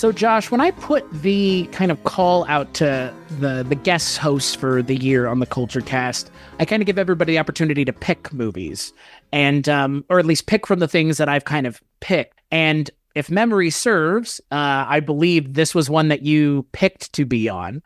So, Josh, when I put the kind of call out to the guest hosts for the year on the Culture Cast, I kind of give everybody the opportunity to pick movies and, or at least pick from the things that I've kind of picked. And if memory serves, I believe this was one that you picked to be on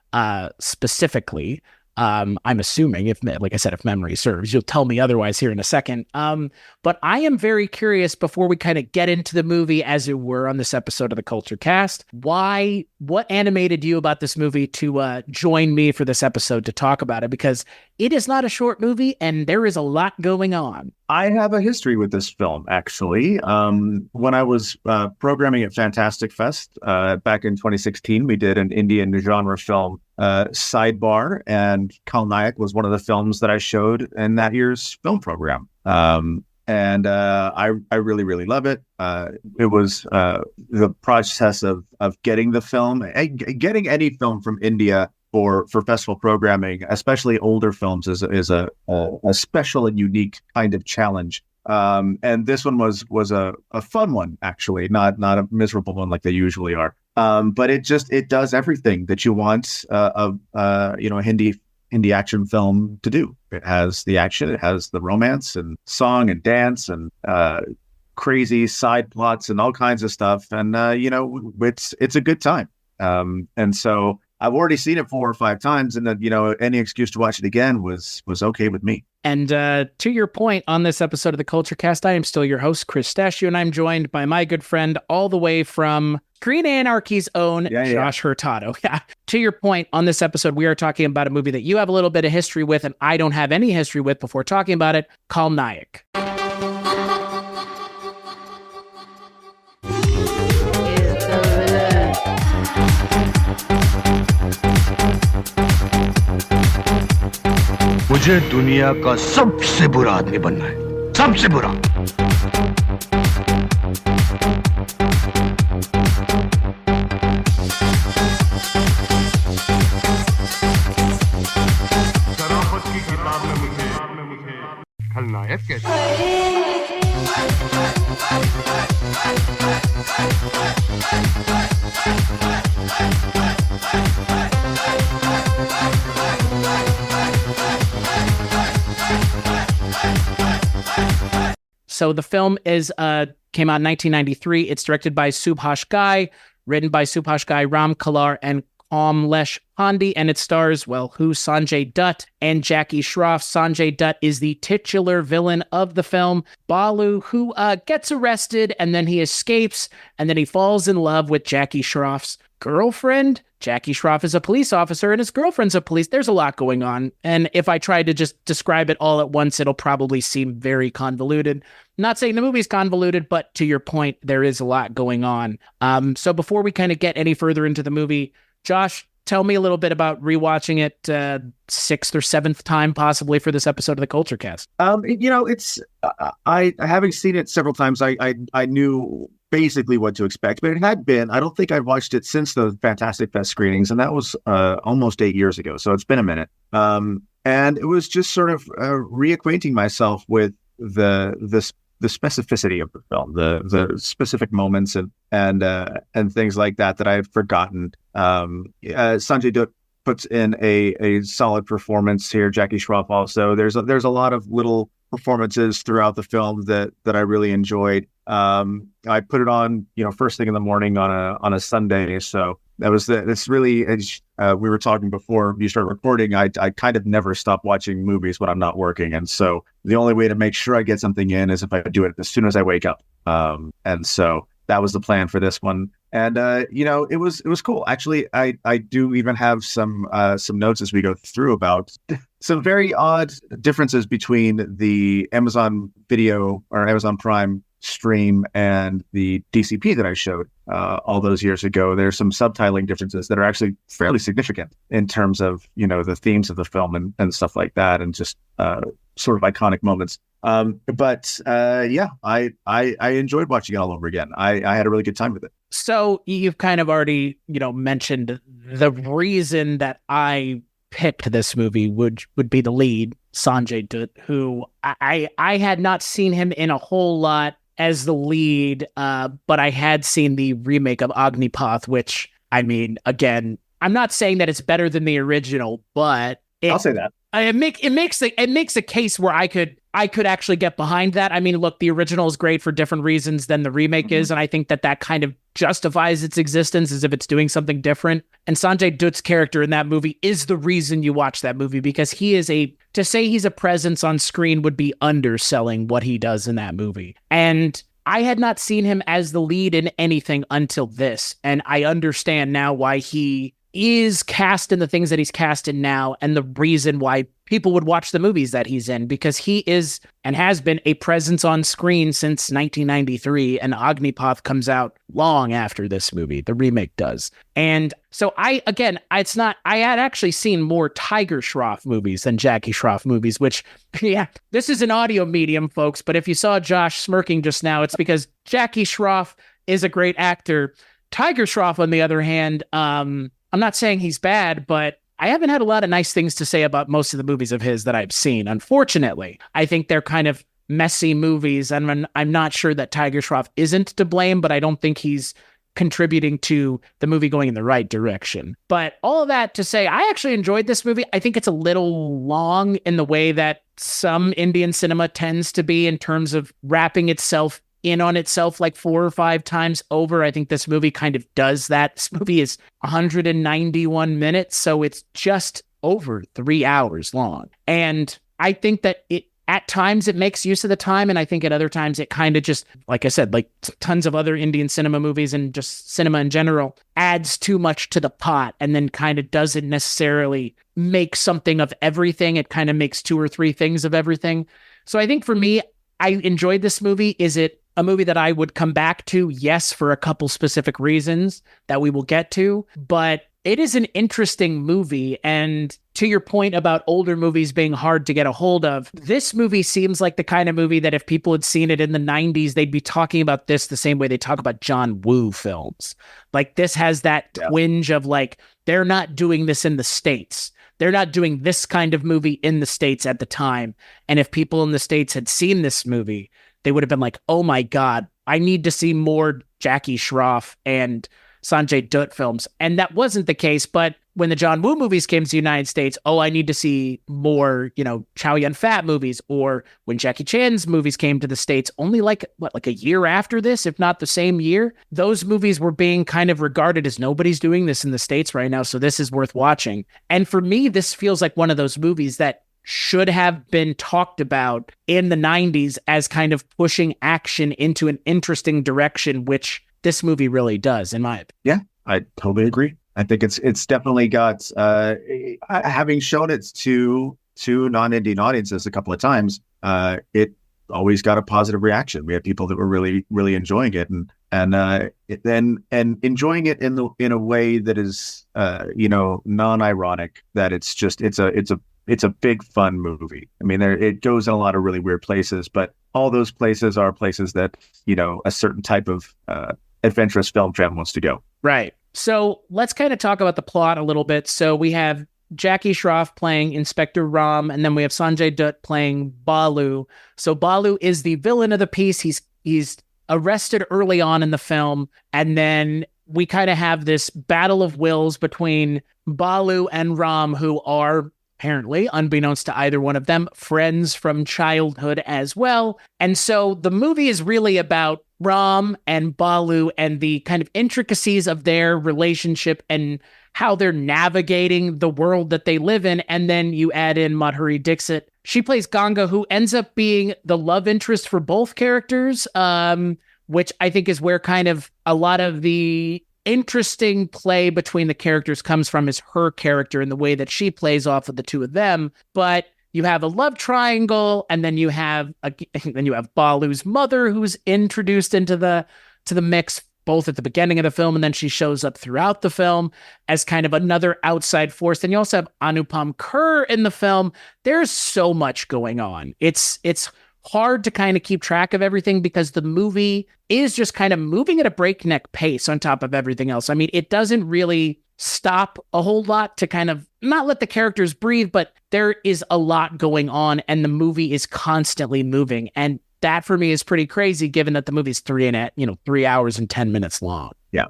specifically. I'm assuming, like I said, if memory serves, you'll tell me otherwise here in a second. But I am very curious before we kind of get into the movie, as it were, on this episode of the Culture Cast. What animated you about this movie to join me for this episode to talk about it? Because it is not a short movie and there is a lot going on. I have a history with this film, actually. When I was programming at Fantastic Fest back in 2016, we did an Indian genre film sidebar, and Khal Nayak was one of the films that I showed in that year's film program. And I really, really love it. It was the process of getting the film, getting any film from India for festival programming, especially older films, is a special and unique kind of challenge. And this one was a fun one, actually, not a miserable one like they usually are. But it does everything that you want a Hindi action film to do. It has the action, it has the romance and song and dance and crazy side plots and all kinds of stuff. And it's a good time. And so I've already seen it 4 or 5 times, and any excuse to watch it again was okay with me. And to your point, on this episode of the Culture Cast, I am still your host, Chris Stachio, and I'm joined by my good friend all the way from Green Anarchy's own Josh Hurtado. Yeah. To your point, on this episode, we are talking about a movie that you have a little bit of history with, and I don't have any history with before talking about it, Khal Nayak. मुझे दुनिया का सबसे बुरा आदमी बनना है, सबसे बुरा। शराफत की किताब में मुझे खलनायक कहते So the film came out in 1993. It's directed by Subhash Ghai, written by Subhash Ghai, Ram Kalar, and Kamlesh Pandey, and it stars, Sanjay Dutt and Jackie Shroff. Sanjay Dutt is the titular villain of the film, Balu, who gets arrested, and then he escapes, and then he falls in love with Jackie Shroff's girlfriend. Jackie Shroff is a police officer and his girlfriend's a police. There's a lot going on. And if I try to just describe it all at once, it'll probably seem very convoluted. Not saying the movie's convoluted, but to your point, there is a lot going on. So before we kind of get any further into the movie, Josh, tell me a little bit about rewatching it 6th or 7th time, possibly, for this episode of the Culture Cast. It's I having seen it several times, I knew basically what to expect, but it had been, I don't think I'd watched it since the Fantastic Fest screenings, and that was almost 8 years ago, so it's been a minute. And it was just sort of reacquainting myself with the specificity of the film, the specific moments and things like that I've forgotten. Sanjay Dutt puts in a solid performance here. Jackie Shroff also. There's a lot of little performances throughout the film that I really enjoyed. I put it on, first thing in the morning on a Sunday. So that was it's really, as we were talking before you started recording, I kind of never stop watching movies when I'm not working. And so the only way to make sure I get something in is if I do it as soon as I wake up. And so that was the plan for this one. And, it was cool. Actually, I do even have some notes as we go through about some very odd differences between the Amazon Video or Amazon Prime stream and the DCP that I showed all those years ago. There's some subtitling differences that are actually fairly significant in terms of, the themes of the film and stuff like that, and just sort of iconic moments. But I enjoyed watching it all over again. I had a really good time with it. So you've kind of already, mentioned the reason that I picked this movie would be the lead, Sanjay Dutt, who I had not seen him in a whole lot as the lead, but I had seen the remake of Agnipath, which, I mean, again, I'm not saying that it's better than the original, but I'll say that. It makes a case where I could actually get behind that. I mean, look, the original is great for different reasons than the remake is, and I think that kind of justifies its existence as if it's doing something different. And Sanjay Dutt's character in that movie is the reason you watch that movie, because he is to say he's a presence on screen would be underselling what he does in that movie. And I had not seen him as the lead in anything until this, and I understand now why he is cast in the things that he's cast in now, and the reason why people would watch the movies that he's in, because he is and has been a presence on screen since 1993, and Agnipath comes out long after this movie. The remake does. And so I had actually seen more Tiger Shroff movies than Jackie Shroff movies, which, yeah, this is an audio medium, folks, but if you saw Josh smirking just now, it's because Jackie Shroff is a great actor. Tiger Shroff, on the other hand, I'm not saying he's bad, but I haven't had a lot of nice things to say about most of the movies of his that I've seen. Unfortunately, I think they're kind of messy movies, and I'm not sure that Tiger Shroff isn't to blame, but I don't think he's contributing to the movie going in the right direction. But all of that to say, I actually enjoyed this movie. I think it's a little long in the way that some Indian cinema tends to be in terms of wrapping itself in on itself like 4 or 5 times over. I think this movie kind of does that. This movie is 191 minutes, so it's just over 3 hours long. And I think that at times it makes use of the time, and I think at other times it kind of just, like I said, like tons of other Indian cinema movies and just cinema in general, adds too much to the pot and then kind of doesn't necessarily make something of everything. It kind of makes 2 or 3 things of everything. So I think for me, I enjoyed this movie. Is it a movie that I would come back to? Yes, for a couple specific reasons that we will get to, but it is an interesting movie. And to your point about older movies being hard to get a hold of, this movie seems like the kind of movie that if people had seen it in the 90s, they'd be talking about this the same way they talk about John Woo films. Like, this has that twinge of like, they're not doing this in the States. They're not doing this kind of movie in the States at the time. And if people in the States had seen this movie, they would have been like, oh my God, I need to see more Jackie Shroff and Sanjay Dutt films. And that wasn't the case. But when the John Woo movies came to the United States, I need to see more, Chow Yun-fat movies. Or when Jackie Chan's movies came to the States, only like a year after this, if not the same year, those movies were being kind of regarded as nobody's doing this in the States right now, so this is worth watching. And for me, this feels like one of those movies that should have been talked about in the 90s as kind of pushing action into an interesting direction, which this movie really does, in my opinion. Yeah, I totally agree. I think it's definitely got, having shown it to non-Indian audiences a couple of times, it always got a positive reaction. We had people that were really, really enjoying it, and enjoying it in a way that is, non-ironic. That it's a big fun movie. I mean, it goes in a lot of really weird places, but all those places are places that, a certain type of adventurous film fan wants to go. Right. So let's kind of talk about the plot a little bit. So we have Jackie Shroff playing Inspector Ram, and then we have Sanjay Dutt playing Balu. So Balu is the villain of the piece. He's arrested early on in the film, and then we kind of have this battle of wills between Balu and Ram, who are apparently, unbeknownst to either one of them, friends from childhood as well. And so the movie is really about Ram and Balu and the kind of intricacies of their relationship and how they're navigating the world that they live in. And then you add in Madhuri Dixit. She plays Ganga, who ends up being the love interest for both characters, which I think is where kind of a lot of the interesting play between the characters comes from, is her character and the way that she plays off of the two of them. But you have a love triangle, and then you have Balu's mother, who's introduced into the mix both at the beginning of the film, and then she shows up throughout the film as kind of another outside force. Then you also have Anupam Kher in the film. There's so much going on. It's hard to kind of keep track of everything because the movie is just kind of moving at a breakneck pace on top of everything else. I mean, it doesn't really stop a whole lot to kind of not let the characters breathe, but there is a lot going on and the movie is constantly moving. And that for me is pretty crazy, given that the movie's 3 hours and 10 minutes long. Yeah.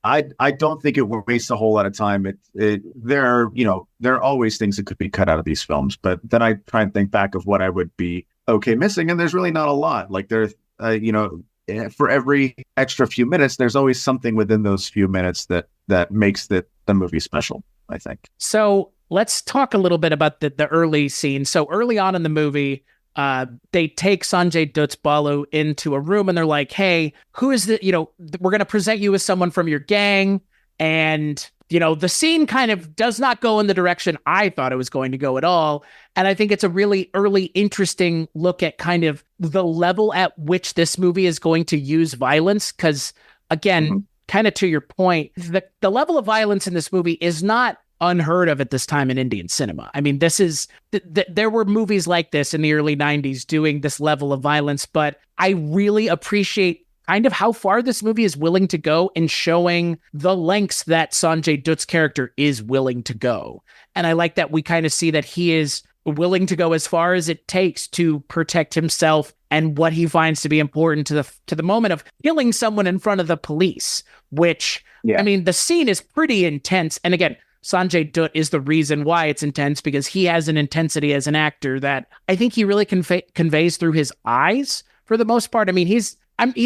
I don't think it wastes a whole lot of time. There are always things that could be cut out of these films, but then I try and think back of what I would be okay missing, and there's really not a lot. Like there's, for every extra few minutes, there's always something within those few minutes that makes the movie special, I think. So let's talk a little bit about the early scene. So early on in the movie, they take Sanjay Dutt's Balu into a room and they're like, hey, who is the, we're going to present you as someone from your gang. And, the scene kind of does not go in the direction I thought it was going to go at all. And I think it's a really early, interesting look at kind of the level at which this movie is going to use violence. Because again, kind of to your point, the level of violence in this movie is not unheard of at this time in Indian cinema. I mean, this is there were movies like this in the early 90s doing this level of violence, but I really appreciate kind of how far this movie is willing to go in showing the lengths that Sanjay Dutt's character is willing to go. And I like that we kind of see that he is willing to go as far as it takes to protect himself and what he finds to be important to the moment of killing someone in front of the police, which, I mean, the scene is pretty intense. And again, Sanjay Dutt is the reason why it's intense, because he has an intensity as an actor that I think he really conveys through his eyes for the most part. I mean, he's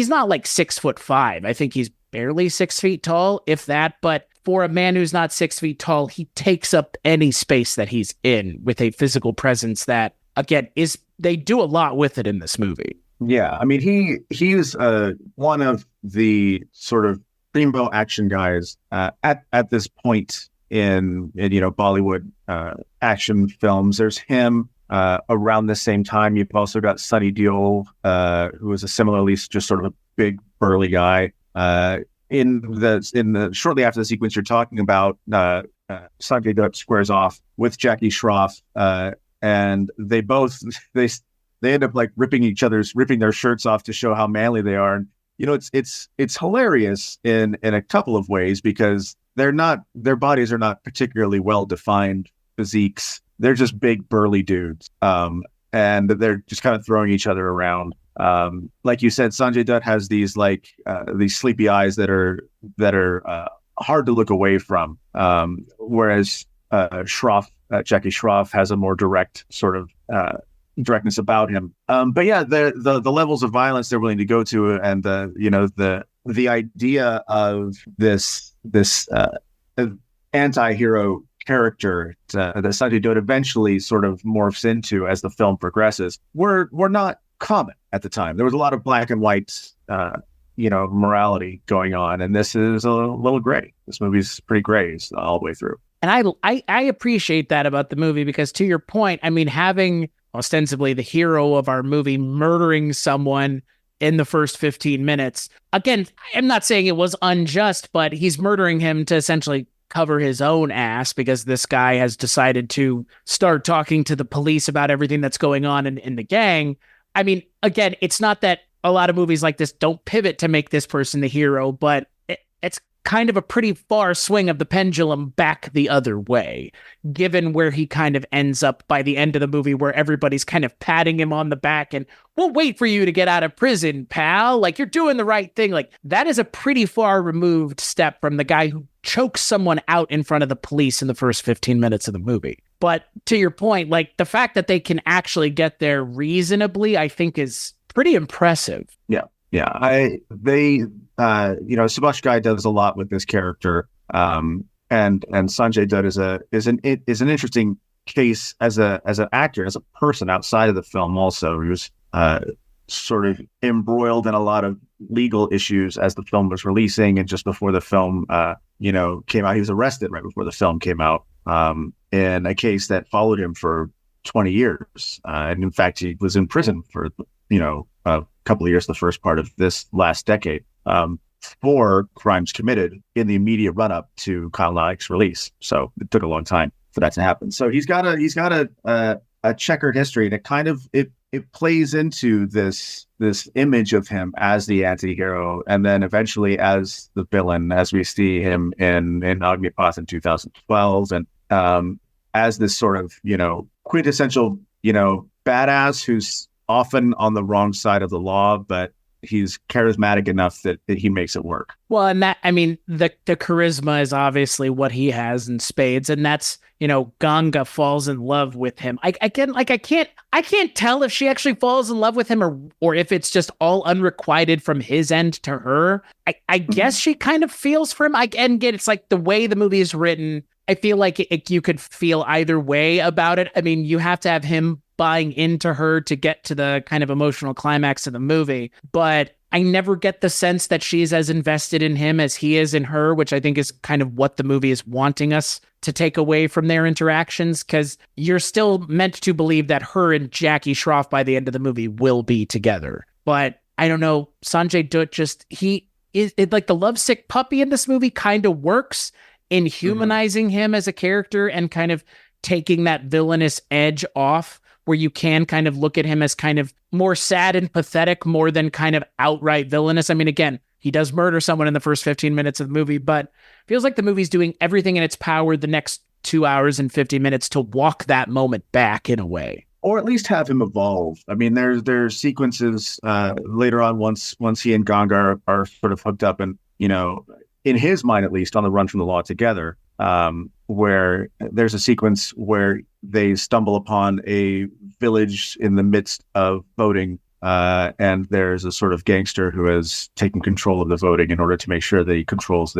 not like 6'5". I think he's barely 6 feet tall, if that. But for a man who's not 6 feet tall, he takes up any space that he's in with a physical presence that, again, they do a lot with it in this movie. Yeah, I mean, he's one of the sort of primo action guys at this point in Bollywood action films. There's him. Around the same time, you've also got Sunny Deol, who is a similarly just sort of a big burly guy. In the shortly after the sequence you're talking about, Sanjay Dutt squares off with Jackie Shroff, and they end up like ripping their shirts off to show how manly they are. And it's hilarious in a couple of ways, because their bodies are not particularly well defined physiques. They're just big burly dudes, and they're just kind of throwing each other around. Like you said, Sanjay Dutt has these sleepy eyes that are hard to look away from, whereas Jackie Shroff has a more direct sort of directness about him. But yeah, the levels of violence they're willing to go to, and the idea of this anti-hero character that Sanjay Dutt eventually sort of morphs into as the film progresses were not common at the time. There was a lot of black and white morality going on, and this is a little gray. This movie's pretty gray all the way through. And I appreciate that about the movie, because to your point, I mean, having ostensibly the hero of our movie murdering someone in the first 15 minutes, again, I'm not saying it was unjust, but he's murdering him to essentially cover his own ass, because this guy has decided to start talking to the police about everything that's going on in the gang. I mean, again, it's not that a lot of movies like this don't pivot to make this person the hero, but it's kind of a pretty far swing of the pendulum back the other way, given where he kind of ends up by the end of the movie, where everybody's kind of patting him on the back and, we'll wait for you to get out of prison, pal. Like, you're doing the right thing. Like, that is a pretty far removed step from the guy who chokes someone out in front of the police in the first 15 minutes of the movie. But to your point, like, the fact that they can actually get there reasonably, I think is pretty impressive. Yeah. Subhash Ghai does a lot with this character, and Sanjay Dutt is an interesting case as an actor, as a person outside of the film. Also, he was sort of embroiled in a lot of legal issues as the film was releasing, and just before the film came out, he was arrested right before the film came out in a case that followed him for 20 years, and in fact, he was in prison for a couple of years, the first part of this last decade, for crimes committed in the immediate run-up to Khal Nayak's release. So it took a long time for that to happen. So he's got a checkered history, and it kind of it plays into this image of him as the anti-hero, and then eventually as the villain, as we see him in Agnipath in 2012, and as this sort of quintessential badass who's often on the wrong side of the law, but he's charismatic enough that he makes it work. Well, and that, I mean, the charisma is obviously what he has in spades, and that's, Ganga falls in love with him. I can't tell if she actually falls in love with him or if it's just all unrequited from his end to her. I guess she kind of feels for him. It's like the way the movie is written. I feel like you could feel either way about it. I mean, you have to have him buying into her to get to the kind of emotional climax of the movie, but I never get the sense that she's as invested in him as he is in her, which I think is kind of what the movie is wanting us to take away from their interactions, because you're still meant to believe that her and Jackie Schroff by the end of the movie will be together. But I don't know, Sanjay Dutt he is like the lovesick puppy in this movie kind of works in humanizing him as a character and kind of taking that villainous edge off, where you can kind of look at him as kind of more sad and pathetic more than kind of outright villainous. I mean, again, he does murder someone in the first 15 minutes of the movie, but feels like the movie's doing everything in its power the next 2 hours and 50 minutes to walk that moment back in a way. Or at least have him evolve. I mean, there's sequences later on once he and Ganga are sort of hooked up and, in his mind at least, on the run from the law together, where there's a sequence where they stumble upon a village in the midst of voting, and there's a sort of gangster who has taken control of the voting in order to make sure that he controls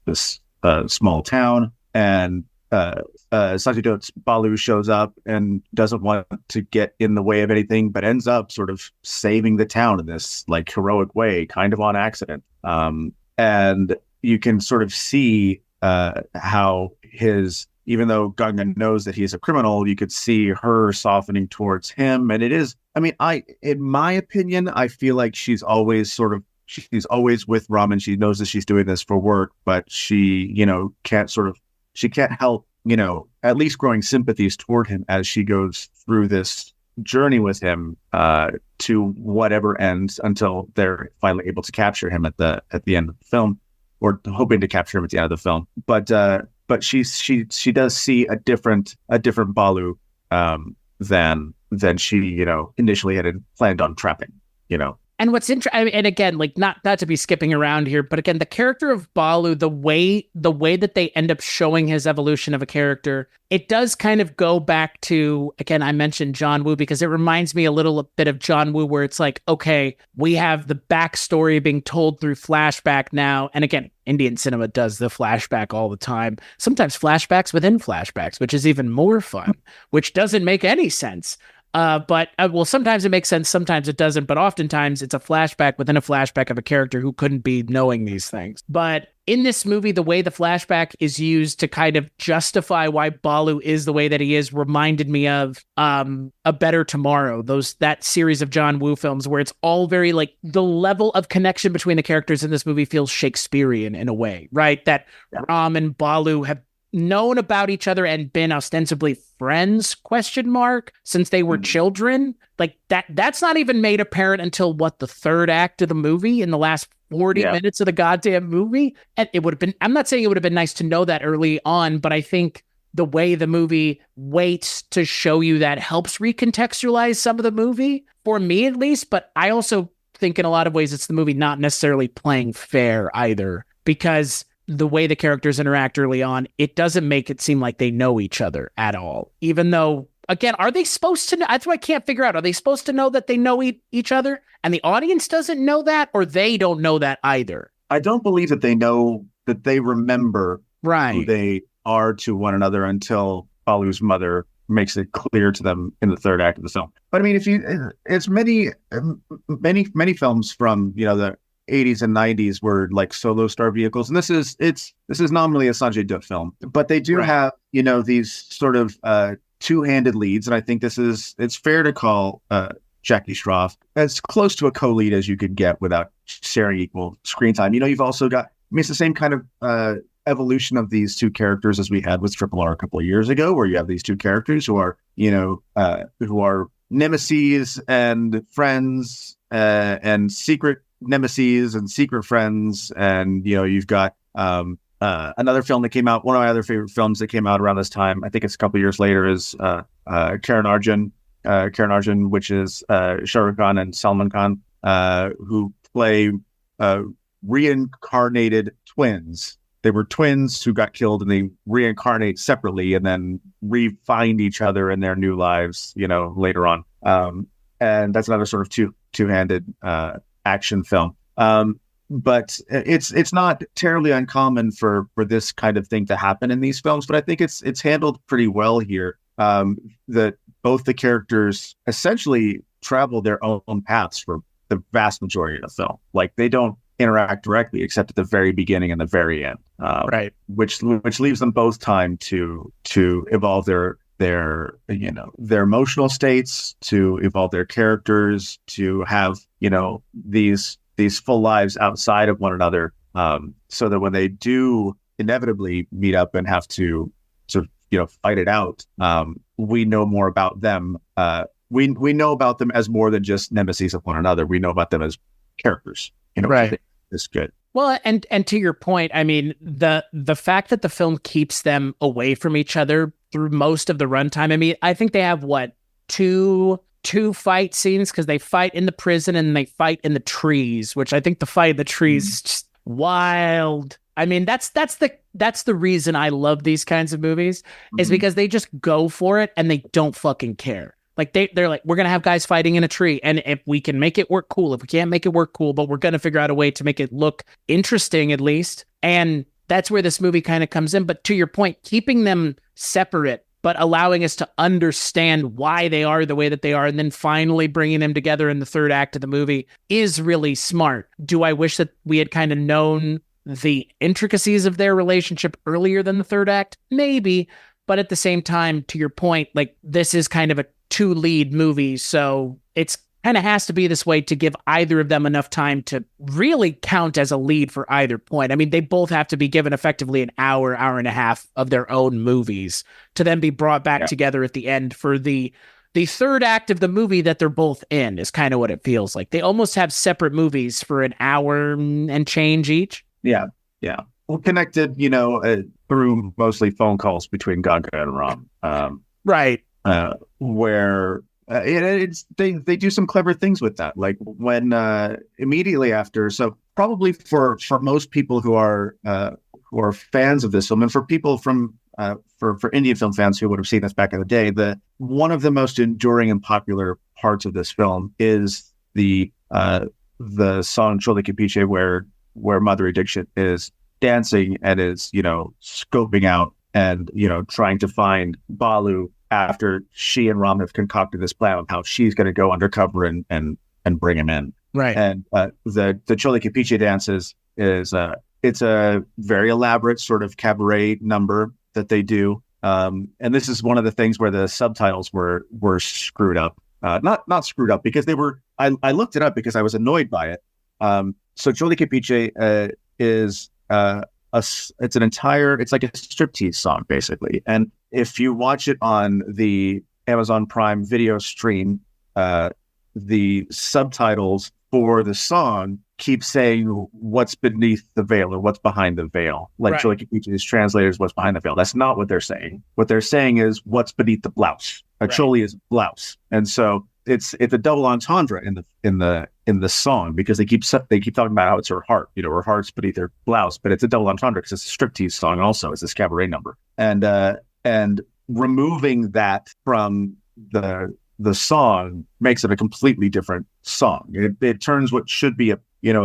this small town. And Sanjay Dutt's Balu shows up and doesn't want to get in the way of anything, but ends up sort of saving the town in this like heroic way, kind of on accident. And you can sort of see how even though Ganga knows that he's a criminal, you could see her softening towards him. And it is, I mean, in my opinion, I feel like she's always with Raman. She knows that she's doing this for work, but she can't help, at least growing sympathies toward him as she goes through this journey with him to whatever ends until they're finally able to capture him at the end of the film, or hoping to capture him at the end of the film. But she does see a different Balu than she initially had planned on trapping. And what's interesting, and again, like not to be skipping around here, but again, the character of Balu, the way that they end up showing his evolution of a character, it does kind of go back to, again, I mentioned John Woo because it reminds me a little bit of John Woo, where it's like, okay, we have the backstory being told through flashback now. And again, Indian cinema does the flashback all the time. Sometimes flashbacks within flashbacks, which is even more fun, which doesn't make any sense. But sometimes it makes sense, sometimes it doesn't, but oftentimes it's a flashback within a flashback of a character who couldn't be knowing these things. But in this movie, the way the flashback is used to kind of justify why Balu is the way that he is reminded me of A Better Tomorrow, that series of John Woo films where it's all very like the level of connection between the characters in this movie feels Shakespearean in a way, right? That Ram and Balu have known about each other and been ostensibly friends, since they were children. Like that's not even made apparent until the third act of the movie, in the last 40 minutes of the goddamn movie. And it would have been, I'm not saying it would have been nice to know that early on, but I think the way the movie waits to show you that helps recontextualize some of the movie, for me at least. But I also think in a lot of ways it's the movie not necessarily playing fair either, because the way the characters interact early on, it doesn't make it seem like they know each other at all. Even though, again, are they supposed to know? That's what I can't figure out. Are they supposed to know that they know each other and the audience doesn't know that, or they don't know that either? I don't believe that they know, that they remember who they are to one another until Balu's mother makes it clear to them in the third act of the film. But I mean, it's many films from, the 80s and 90s were like solo star vehicles, and this is nominally a Sanjay Dutt film, but they do have these sort of two-handed leads, and I think it's fair to call Jackie Schroff as close to a co-lead as you could get without sharing equal screen time. You've also got, it's the same kind of evolution of these two characters as we had with Triple R a couple of years ago, where you have these two characters who are nemesis and friends, and secret nemesis and secret friends. And you've got another film that came out, one of my other favorite films that came out around this time, I think it's a couple of years later, is Karan Arjun Karan Arjun, which is Shah Rukh Khan and Salman Khan, who play reincarnated twins. They were twins who got killed, and they reincarnate separately and then re-find each other in their new lives, later on. And that's another sort of two-handed action film. But it's not terribly uncommon for this kind of thing to happen in these films. But I think it's handled pretty well here. That both the characters essentially travel their own paths for the vast majority of the film. Like, they don't interact directly except at the very beginning and the very end, right? Which leaves them both time to evolve their emotional states, to evolve their characters, to have these full lives outside of one another, so that when they do inevitably meet up and have to sort of fight it out, we know more about them. We know about them as more than just nemesis of one another. We know about them as characters. Right. It's good. Well, and to your point, I mean, the fact that the film keeps them away from each other through most of the runtime. I mean, I think they have two fight scenes, because they fight in the prison and they fight in the trees, which I think the fight in the trees is just wild. I mean, that's the reason I love these kinds of movies, is because they just go for it and they don't fucking care. Like, they're like, we're going to have guys fighting in a tree. And if we can make it work, cool. If we can't make it work, cool. But we're going to figure out a way to make it look interesting, at least. And that's where this movie kind of comes in. But to your point, keeping them separate, but allowing us to understand why they are the way that they are, and then finally bringing them together in the third act of the movie is really smart. Do I wish that we had kind of known the intricacies of their relationship earlier than the third act? Maybe. But at the same time, to your point, like, this is kind of a two lead movie, so it's kind of has to be this way to give either of them enough time to really count as a lead for either point. I mean, they both have to be given effectively an hour and a half of their own movies to then be brought back together at the end for the third act of the movie that they're both in, is kind of what it feels like. They almost have separate movies for an hour and change each. Yeah. Well, connected, through mostly phone calls between Gaga and Ram. Right. Where they do some clever things with that. Like, when immediately after, so probably for most people who are fans of this film, and for people from for Indian film fans who would have seen this back in the day, one of the most enduring and popular parts of this film is the song "Chole Ke Piche," where Madhuri Dixit is dancing and is scoping out and trying to find Balu after she and Ram have concocted this plan of how she's going to go undercover and bring him in. Right. And the Chole Ke Piche dance is it's a very elaborate sort of cabaret number that they do. And this is one of the things where the subtitles were screwed up. Not screwed up, because they were. I looked it up because I was annoyed by it. So Chole Ke Piche is it's like a striptease song, basically. And if you watch it on the Amazon Prime Video stream, the subtitles for the song keep saying what's beneath the veil or what's behind the veil. Like, right. Chole Ke Piche is translated as what's behind the veil. That's not what they're saying. What they're saying is what's beneath the blouse. A right. Chole is blouse. And so it's a double entendre in the song, because they keep talking about how it's her heart, her heart's beneath her blouse, but it's a double entendre because it's a striptease song also. It's this cabaret number. And removing that from the song makes it a completely different song. It turns what should be a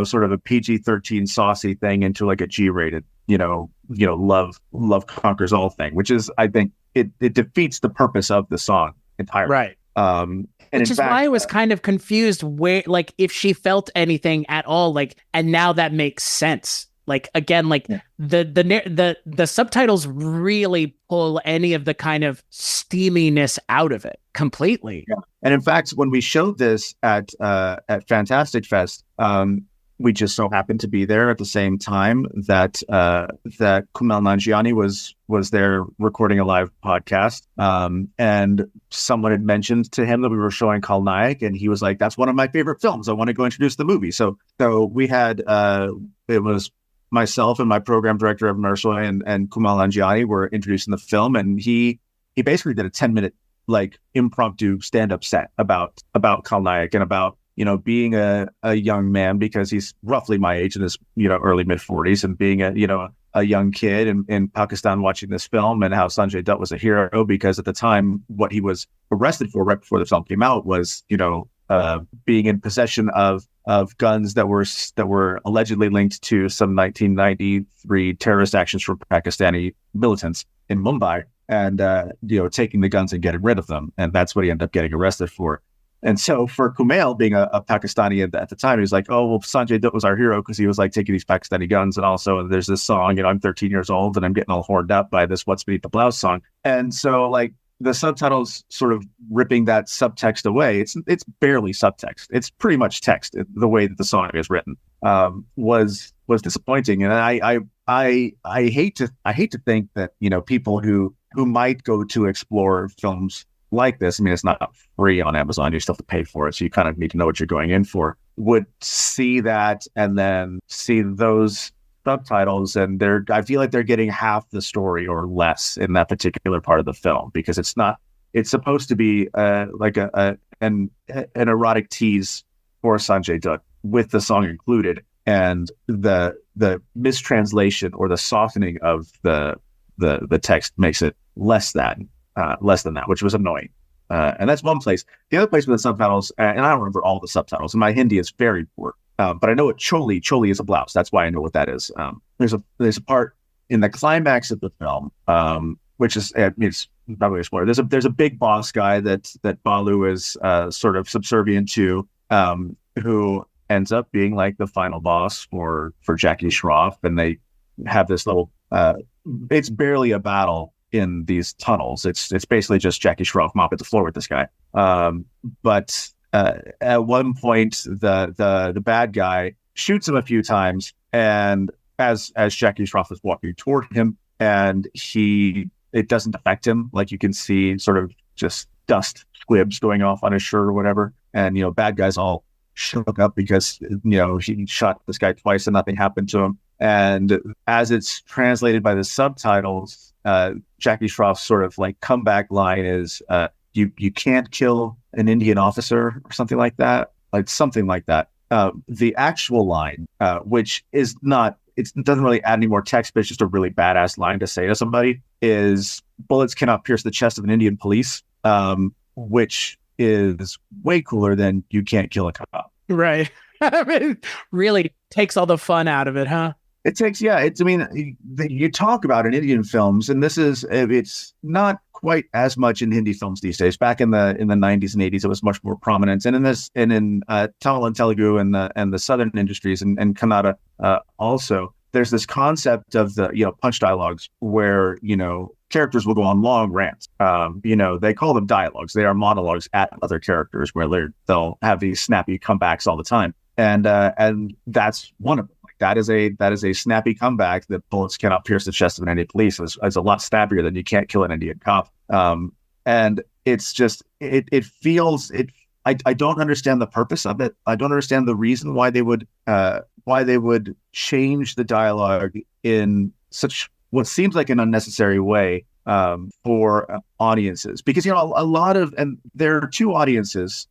sort of a PG-13 saucy thing into like a G-rated, love conquers all thing, which is, I think, it defeats the purpose of the song entirely. Right. And which is why I was kind of confused where, like, if she felt anything at all, like, and now that makes sense. Like, again, like the subtitles really pull any of the kind of steaminess out of it completely. Yeah. And in fact, when we showed this at Fantastic Fest, we just so happened to be there at the same time that Kumail Nanjiani was there recording a live podcast. And someone had mentioned to him that we were showing Khal Nayak, and he was like, "That's one of my favorite films. I want to go introduce the movie." So we had it was myself and my program director, Evan Marshall, and Kumail Nanjiani were introducing the film, and he basically did a 10-minute like impromptu stand-up set about Khal Nayak and about, being a young man, because he's roughly my age, in his, early mid 40s, and being a young kid in Pakistan watching this film, and how Sanjay Dutt was a hero because at the time what he was arrested for right before the film came out was, being in possession of guns that were allegedly linked to some 1993 terrorist actions from Pakistani militants in Mumbai, and taking the guns and getting rid of them, and that's what he ended up getting arrested for. And so for Kumail, being a Pakistani at the time, he was like, oh, well, Sanjay Dutt was our hero because he was like taking these Pakistani guns. And also there's this song, I'm 13 years old and I'm getting all horned up by this What's Beneath the Blouse song. And so like the subtitles sort of ripping that subtext away. It's barely subtext. It's pretty much text. The way that the song is written was disappointing. And I hate to think that, people who might go to explore films like this, I mean, it's not free on Amazon, you still have to pay for it, so you kind of need to know what you're going in for, would see that and then see those subtitles, and I feel like they're getting half the story or less in that particular part of the film, because it's supposed to be like an erotic tease for Sanjay Dutt with the song included, and the mistranslation or the softening of the text makes it less than that, which was annoying. And that's one place. The other place with the subtitles, and I don't remember all the subtitles, and my Hindi is very poor, but I know what choli is a blouse. That's why I know what that is. There's a part in the climax of the film, which is, it's not really a spoiler. There's a big boss guy that Balu is sort of subservient to, who ends up being like the final boss for Jackie Shroff, and they have this little. It's barely a battle in these tunnels. It's basically just Jackie Shroff mopping the floor with this guy. But at one point, the bad guy shoots him a few times, and as Jackie Shroff is walking toward him, and it doesn't affect him. Like you can see sort of just dust squibs going off on his shirt or whatever. And, bad guy's all shook up because, he shot this guy twice and nothing happened to him. And as it's translated by the subtitles, Jackie Shroff's sort of like comeback line is, you can't kill an Indian officer or something like that. The actual line, which is not, it doesn't really add any more text, but it's just a really badass line to say to somebody, is bullets cannot pierce the chest of an Indian police, which is way cooler than you can't kill a cop. Right. I mean, really takes all the fun out of it, huh? It takes, you talk about in Indian films, and it's not quite as much in Hindi films these days. Back in the 90s and 80s, it was much more prominent. And in Tamil and Telugu and the southern industries and Kannada also, there's this concept of the, punch dialogues where, characters will go on long rants. They call them dialogues. They are monologues at other characters where they'll have these snappy comebacks all the time. And that's one of them. That is a snappy comeback that bullets cannot pierce the chest of an Indian police. It's a lot snappier than you can't kill an Indian cop. And it's just, it feels, I don't understand the purpose of it. I don't understand the reason why they would change the dialogue in such what seems like an unnecessary way for audiences, because a lot of, and there are two audiences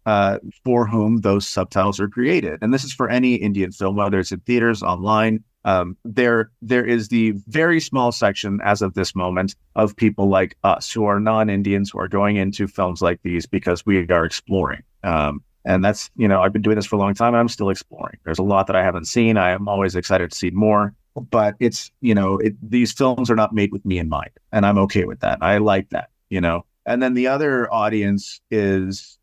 for whom those subtitles are created, and this is for any Indian film, whether it's in theaters, online. There is the very small section as of this moment of people like us who are non-Indians who are going into films like these because we are exploring. And that's, I've been doing this for a long time and I'm still exploring. There's a lot that I haven't seen. I am always excited to see more, but it's, these films are not made with me in mind, and I'm okay with that. I like that, and then the other audience is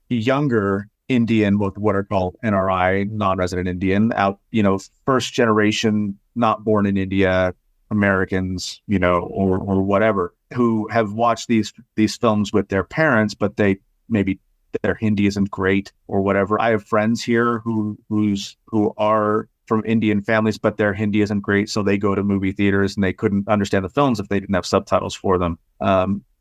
younger Indian, what are called NRI, non-resident Indian, out, first generation, not born in India, Americans, or whatever, who have watched these films with their parents, but their Hindi isn't great or whatever. I have friends here who are from Indian families, but their Hindi isn't great, so they go to movie theaters and they couldn't understand the films if they didn't have subtitles for them.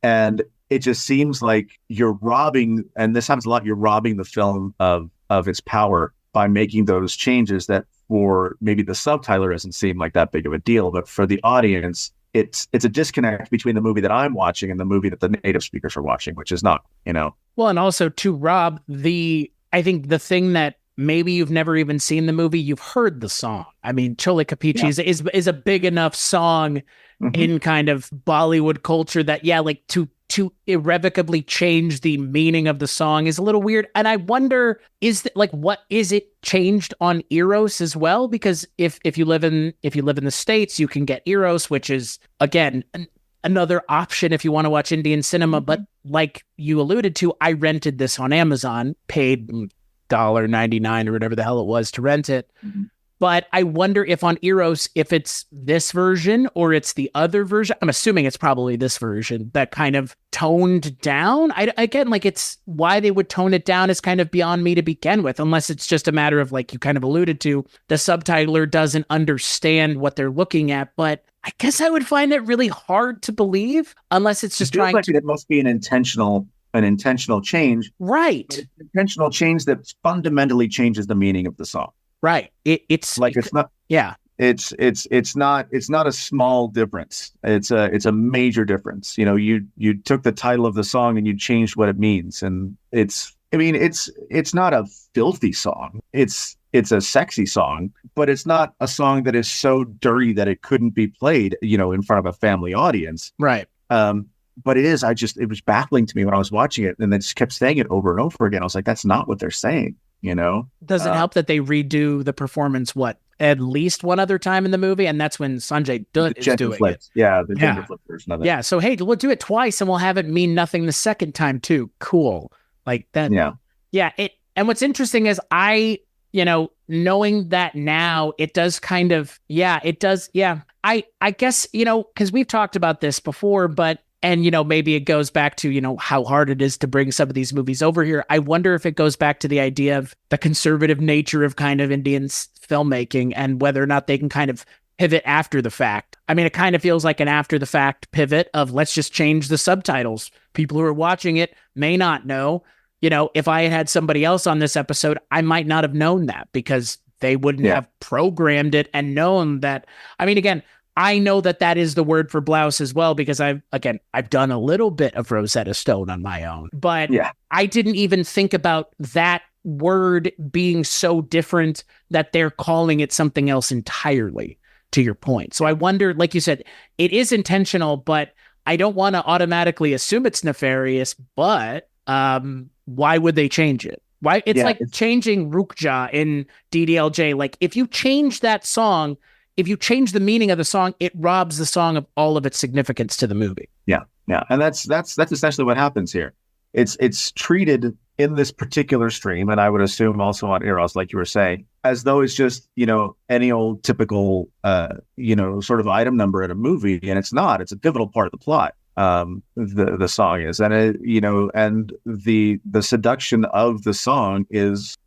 And it just seems like you're robbing, and this happens a lot, you're robbing the film of its power by making those changes that for maybe the subtitler doesn't seem like that big of a deal, but for the audience, it's a disconnect between the movie that I'm watching and the movie that the native speakers are watching, which is not, Well, and also to Rob, I think the thing that maybe you've never even seen the movie, you've heard the song. I mean, Chole Capiche is a big enough song in kind of Bollywood culture that, like to irrevocably change the meaning of the song is a little weird. And I wonder, what is it changed on Eros as well? Because if you live in the States, you can get Eros, which is again another option if you want to watch Indian cinema. But like you alluded to, I rented this on Amazon, paid $1.99 or whatever the hell it was to rent it. But I wonder if on Eros, if it's this version or it's the other version. I'm assuming it's probably this version that kind of toned down. It's why they would tone it down is kind of beyond me to begin with, unless it's just a matter of, like you kind of alluded to, the subtitler doesn't understand what they're looking at. But I guess I would find it really hard to believe unless it's just trying to. It must be an intentional change, right? An intentional change that fundamentally changes the meaning of the song. Right. It's not. Yeah. It's not a small difference. It's a major difference. You took the title of the song and you changed what it means, and it's not a filthy song. It's a sexy song, but it's not a song that is so dirty that it couldn't be played, in front of a family audience. Right. But it was baffling to me when I was watching it, and they just kept saying it over and over again. I was like, that's not what they're saying. Does it help that they redo the performance at least one other time in the movie, and that's when Sanjay Dutt is doing it? Yeah, the gender flip version of it. Yeah, so hey, we'll do it twice, and we'll have it mean nothing the second time too. Cool, like that. Yeah. And what's interesting is knowing that now, it does kind of. Yeah, it does. Yeah, I guess because we've talked about this before, but. And, maybe it goes back to, how hard it is to bring some of these movies over here. I wonder if it goes back to the idea of the conservative nature of kind of Indian filmmaking and whether or not they can kind of pivot after the fact. I mean, it kind of feels like an after the fact pivot of let's just change the subtitles. People who are watching it may not know. If I had somebody else on this episode, I might not have known that because they wouldn't have programmed it and known that. I mean, again, I know that is the word for blouse as well, because I've done a little bit of Rosetta Stone on my own, but I didn't even think about that word being so different that they're calling it something else entirely, to your point. So I wonder, like you said, it is intentional, but I don't want to automatically assume it's nefarious, but why would they change it? Why? It's changing Rukja in DDLJ. Like if you change that song, if you change the meaning of the song, it robs the song of all of its significance to the movie. Yeah. And that's essentially what happens here. It's treated in this particular stream, and I would assume also on Eros, like you were saying, as though it's just, any old typical, sort of item number in a movie, and it's not. It's a pivotal part of the plot. The song is, and and the seduction of the song is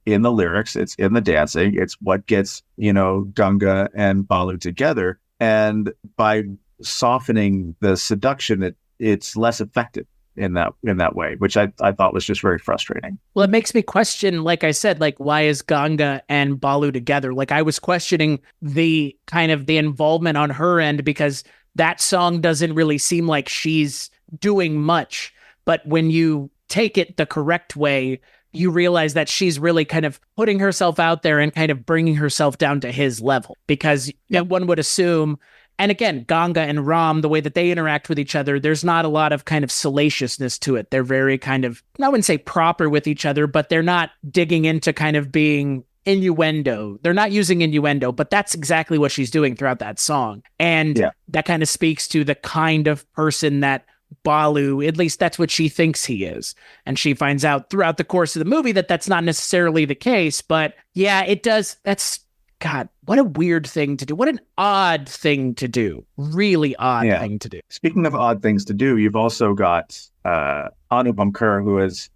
in the lyrics, it's in the dancing, it's what gets Ganga and Balu together, and by softening the seduction, it's less effective in that way, which I thought was just very frustrating. Well, it makes me question, like I said, like why is Ganga and Balu together? Like I was questioning the kind of the involvement on her end, because that song doesn't really seem like she's doing much, but when you take it the correct way, you realize that she's really kind of putting herself out there and kind of bringing herself down to his level, because one would assume, and again, Ganga and Ram, the way that they interact with each other, there's not a lot of kind of salaciousness to it. They're very kind of, I wouldn't say proper with each other, but they're not digging into kind of being innuendo. They're not using innuendo, but that's exactly what she's doing throughout that song. And that kind of speaks to the kind of person that Balu, at least that's what she thinks he is. And she finds out throughout the course of the movie that that's not necessarily the case. But yeah, it does. That's, God, what a weird thing to do. What an odd thing to do. Really odd thing to do. Speaking of odd things to do, you've also got Anupam Kher, who is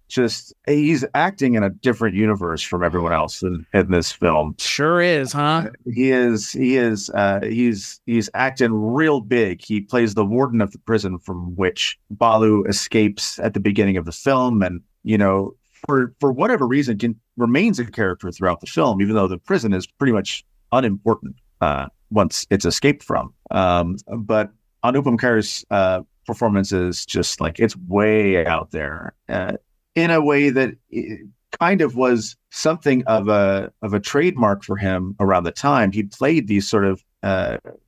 he's acting in a different universe from everyone else in this film. Sure is, huh? He's acting real big. He plays the warden of the prison from which Balu escapes at the beginning of the film, and for whatever reason remains a character throughout the film, even though the prison is pretty much unimportant once it's escaped from. But Anupam Kher's performance is just like it's way out there in a way that it kind of was something of a trademark for him around the time. He played these sort of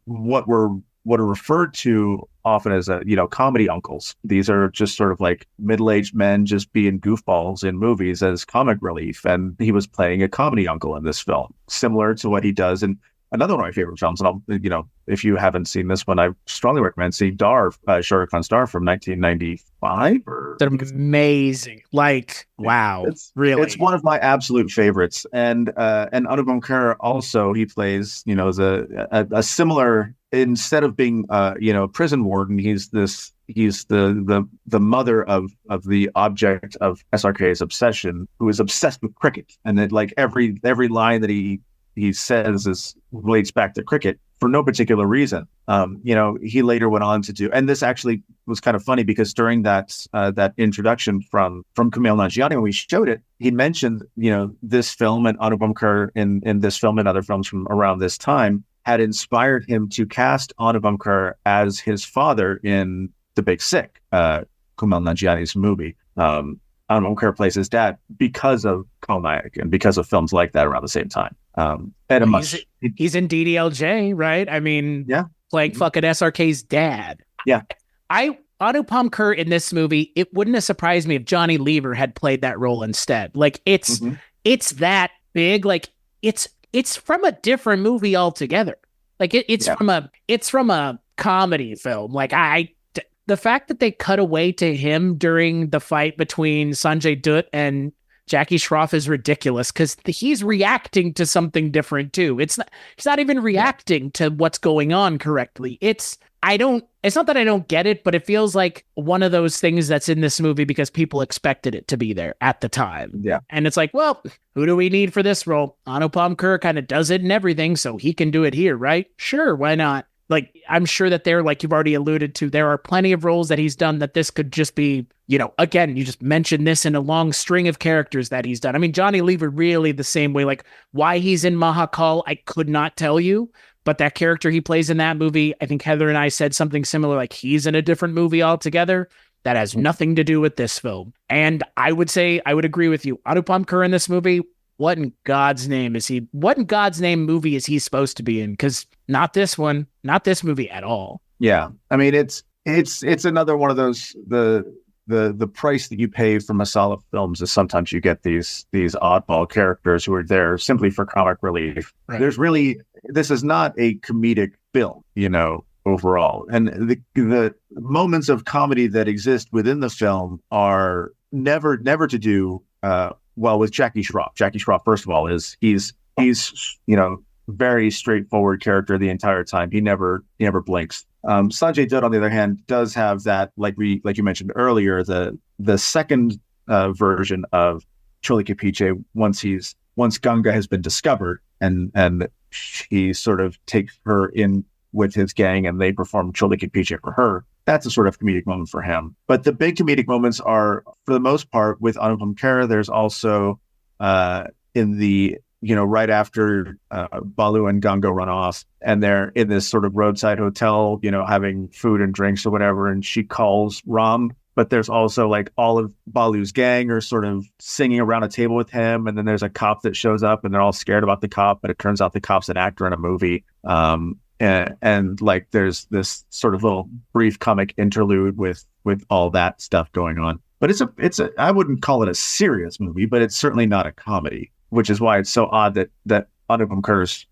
what are referred to often as comedy uncles. These are just sort of like middle-aged men just being goofballs in movies as comic relief, and he was playing a comedy uncle in this film, similar to what he does in another one of my favorite films. And if you haven't seen this one, I strongly recommend seeing Dar, Shah Rukh Khan's Dar from 1995. It's amazing. Like, wow, it's one of my absolute favorites. And Anupam Kher also, he plays, a similar, instead of being, prison warden, he's the mother of the object of SRK's obsession, who is obsessed with cricket. And that like every line that he says relates back to cricket for no particular reason. He later went on to do, and this actually was kind of funny because during that introduction from Kumail Nanjiani, when we showed it, he mentioned, this film and Anupam Kher in this film and other films from around this time had inspired him to cast Anupam Kher as his father in The Big Sick, Kumail Nanjiani's movie. Anupam Kher plays his dad because of Khal Nayak and because of films like that around the same time. He's in DDLJ, right? I mean, yeah, playing fucking SRK's dad. Yeah. Anupam Kher in this movie, it wouldn't have surprised me if Johnny Lever had played that role instead. Like it's that big. Like it's from a different movie altogether. Like it's from a comedy film. Like the fact that they cut away to him during the fight between Sanjay Dutt and Jackie Shroff is ridiculous because he's reacting to something different too. He's not even reacting to what's going on correctly. It's not that I don't get it, but it feels like one of those things that's in this movie because people expected it to be there at the time. Yeah. And it's like, well, who do we need for this role? Anupam Kher kind of does it and everything, so he can do it here, right? Sure, why not? Like, I'm sure that like you've already alluded to, there are plenty of roles that he's done that this could just be, again, you just mentioned this in a long string of characters that he's done. I mean, Johnny Lever really the same way, like why he's in Mahakal, I could not tell you, but that character he plays in that movie, I think Heather and I said something similar, like he's in a different movie altogether. That has nothing to do with this film. And I would agree with you. Anupam Kher in this movie, what in God's name movie is he supposed to be in? Because not this one, not this movie at all. Yeah. I mean, it's another one of those, the price that you pay for masala films is sometimes you get these oddball characters who are there simply for comic relief. Right. This is not a comedic film, overall. And the moments of comedy that exist within the film are never to do, well, with Jackie Shroff. Jackie Shroff, first of all, he's very straightforward character the entire time. He never blinks. Sanjay Dutt, on the other hand, does have that, like you mentioned earlier, the second version of Choli Ke Piche once Ganga has been discovered and he sort of takes her in with his gang and they perform Choli Ke Piche for her. That's a sort of comedic moment for him. But the big comedic moments are, for the most part, with Anupam Kher. There's also in the, right after Balu and Ganga run off and they're in this sort of roadside hotel, having food and drinks or whatever. And she calls Ram, but there's also like all of Balu's gang are sort of singing around a table with him. And then there's a cop that shows up and they're all scared about the cop, but it turns out the cop's an actor in a movie. And like there's this sort of little brief comic interlude with all that stuff going on. But it's a I wouldn't call it a serious movie, but it's certainly not a comedy, which is why it's so odd that Anupam Kher's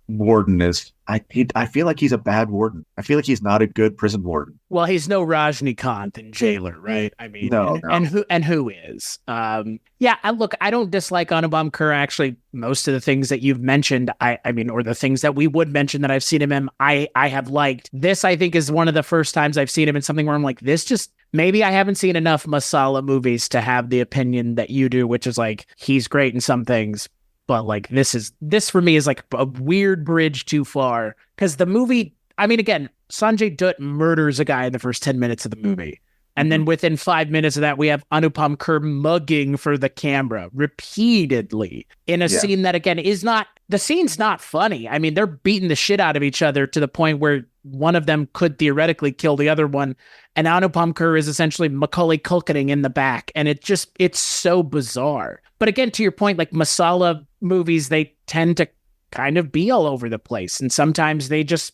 warden is. I feel like he's a bad warden. I feel like he's not a good prison warden. Well, he's no Rajnikant in Jailer, right? I mean, no. And who is? Yeah. Look, I don't dislike Anupam Kher. Actually, most of the things that you've mentioned, I mean, or the things that we would mention that I've seen him in, I have liked. This, I think, is one of the first times I've seen him in something where I'm like, this just. Maybe I haven't seen enough masala movies to have the opinion that you do, which is like, he's great in some things, but like this for me is like a weird bridge too far. Because the movie, I mean, again, Sanjay Dutt murders a guy in the first 10 minutes of the movie. And then within 5 minutes of that, we have Anupam Kher mugging for the camera repeatedly in a scene that, again, the scene's not funny. I mean, they're beating the shit out of each other to the point where one of them could theoretically kill the other one. And Anupam Kher is essentially Macaulay Culkining in the back. And it's so bizarre. But again, to your point, like masala movies, they tend to kind of be all over the place. And sometimes they just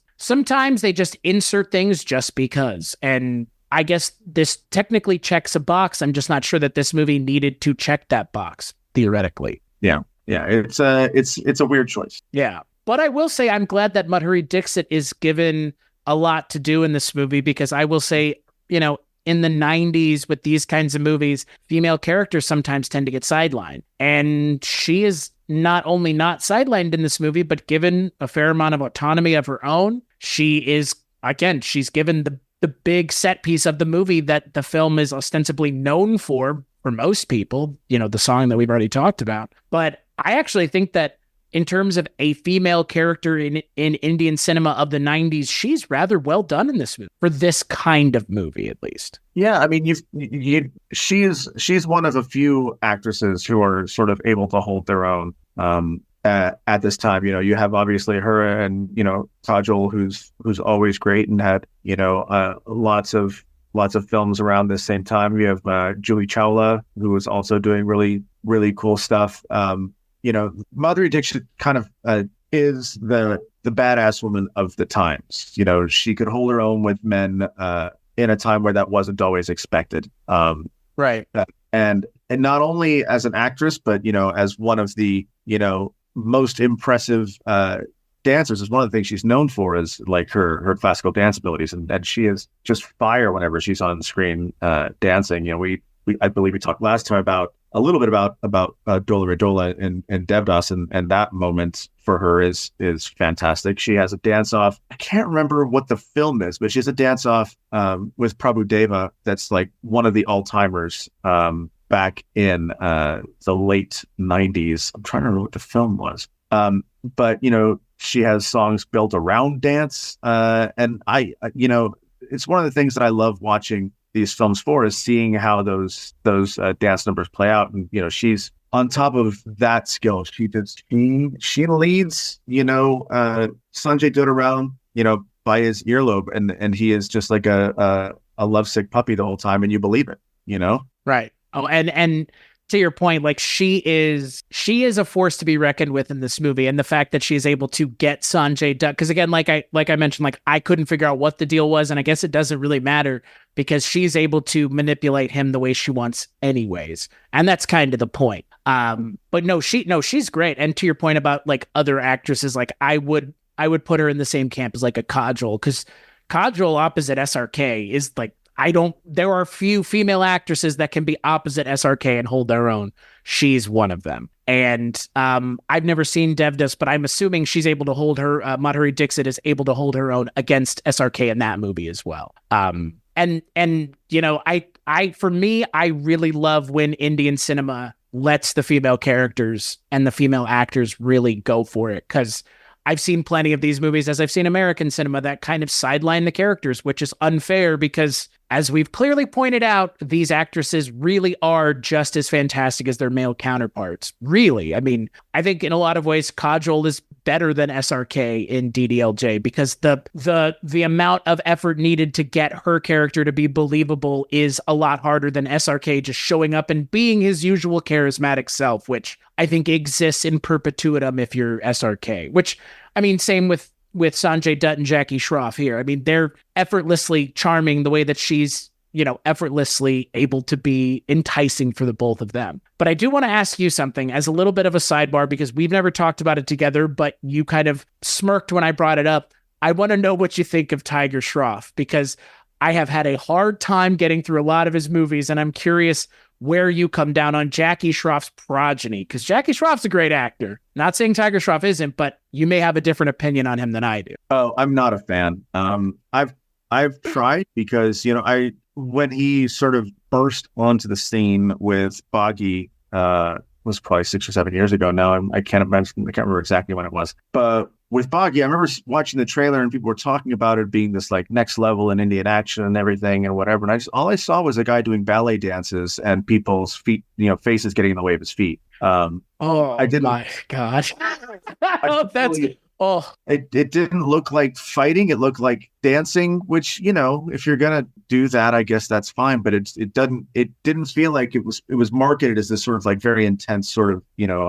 insert things just because. And I guess this technically checks a box. I'm just not sure that this movie needed to check that box, theoretically. Yeah. It's a weird choice. Yeah. But I will say I'm glad that Madhuri Dixit is given a lot to do in this movie, because I will say, in the 90s with these kinds of movies, female characters sometimes tend to get sidelined. And she is not only not sidelined in this movie, but given a fair amount of autonomy of her own. She's given the big set piece of the movie that the film is ostensibly known for most people, the song that we've already talked about. But I actually think that in terms of a female character in Indian cinema of the 90s, she's rather well done in this movie, for this kind of movie, at least. Yeah, I mean, she's one of a few actresses who are sort of able to hold their own at this time. You have obviously her and Kajol, who's always great and had lots of films around this same time. You have Julie Chawla, who is also doing really, really cool stuff. Madhuri Dixit kind of is the badass woman of the times. She could hold her own with men in a time where that wasn't always expected. Right. And not only as an actress, but as one of the most impressive dancers. Is one of the things she's known for is like her classical dance abilities, and she is just fire whenever she's on the screen dancing. I believe we talked last time about a little bit about Dola Redola and Devdas, and that moment for her is fantastic. She has a dance off. I can't remember what the film is, but she has a dance off with Prabhu Deva that's like one of the all-timers back in the late 90s. I'm trying to remember what the film was. But she has songs built around dance, and it's one of the things that I love watching these films for, is seeing how those dance numbers play out. And she's on top of that skill. She leads Sanjay Dutt around by his earlobe, and he is just like a lovesick puppy the whole time, and you believe it. Right. Oh, and to your point, like she is a force to be reckoned with in this movie, and the fact that she is able to get Sanjay Dutt, because again, like I mentioned, like I couldn't figure out what the deal was, and I guess it doesn't really matter because she's able to manipulate him the way she wants, anyways, and that's kind of the point. But she's great, and to your point about like other actresses, like I would put her in the same camp as like a Kajol, because Kajol opposite SRK is like. There are few female actresses that can be opposite SRK and hold their own. She's one of them. And I've never seen Devdas, but I'm assuming she's able to hold her, Madhuri Dixit is able to hold her own against SRK in that movie as well. And for me, I really love when Indian cinema lets the female characters and the female actors really go for it, because I've seen plenty of these movies, as I've seen American cinema, that kind of sideline the characters, which is unfair because, as we've clearly pointed out, these actresses really are just as fantastic as their male counterparts. Really. I mean, I think in a lot of ways, Kajol is better than SRK in DDLJ because the amount of effort needed to get her character to be believable is a lot harder than SRK just showing up and being his usual charismatic self, which I think exists in perpetuitum if you're SRK, which, I mean, same with Sanjay Dutt and Jackie Shroff here. I mean, they're effortlessly charming the way that she's, effortlessly able to be enticing for the both of them. But I do want to ask you something as a little bit of a sidebar, because we've never talked about it together, but you kind of smirked when I brought it up. I want to know what you think of Tiger Shroff, because I have had a hard time getting through a lot of his movies, and I'm curious where you come down on Jackie Shroff's progeny, because Jackie Shroff's a great actor. Not saying Tiger Shroff isn't, but you may have a different opinion on him than I do. Oh, I'm not a fan. I've tried because, when he sort of burst onto the scene with Boggy, was probably 6 or 7 years ago now. I can't remember exactly when it was, but with Boggy, I remember watching the trailer and people were talking about it being this like next level in Indian action and everything and whatever. And all I saw was a guy doing ballet dances and people's feet, faces getting in the way of his feet. Oh, I didn't. My God. It didn't look like fighting. It looked like dancing, which, if you're going to do that, I guess that's fine. But it didn't feel like it was marketed as this sort of like very intense sort of,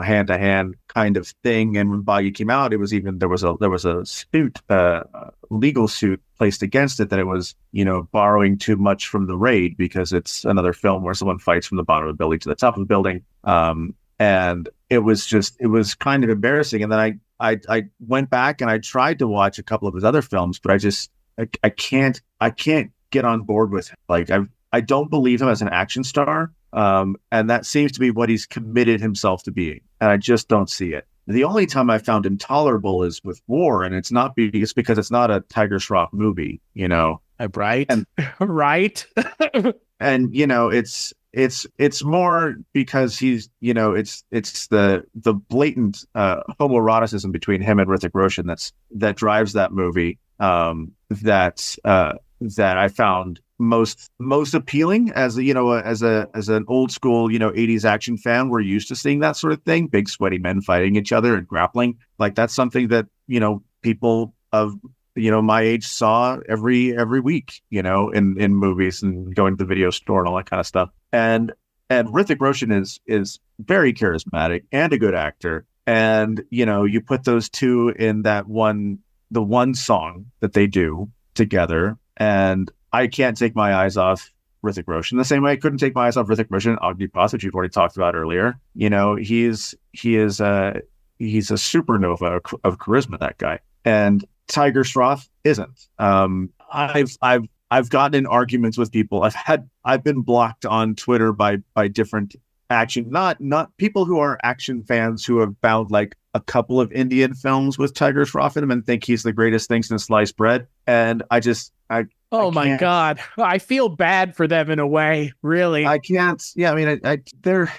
hand to hand kind of thing. And when Boggy came out, it was even, there was a suit, legal suit placed against it that it was, borrowing too much from The Raid because it's another film where someone fights from the bottom of the building to the top of the building. And it was kind of embarrassing. And then I went back and I tried to watch a couple of his other films, but I can't get on board with him. Like I don't believe him as an action star. And that seems to be what he's committed himself to being. And I just don't see it. The only time I found him tolerable is with War, and it's because it's not a Tiger Shroff movie, Right. And, right. And it's more because he's it's the blatant homoeroticism between him and Hrithik Roshan that drives that movie that I found most appealing as an old school 80s action fan. We're used to seeing that sort of thing, big sweaty men fighting each other and grappling. Like that's something that people of my age saw every week, in movies and going to the video store and all that kind of stuff. And Hrithik Roshan is very charismatic and a good actor. And, you put those two in the one song that they do together. And I can't take my eyes off Hrithik Roshan the same way I couldn't take my eyes off Hrithik Roshan and Agnipath, which you've already talked about earlier. He is a supernova of charisma, that guy. And Tiger Shroff isn't. I've gotten in arguments with people. I've been blocked on Twitter by different action, not people who are action fans who have found like a couple of Indian films with Tiger Shroff in them and think he's the greatest thing since sliced bread. And my God, I feel bad for them in a way. Really, I can't. Yeah, I mean, they're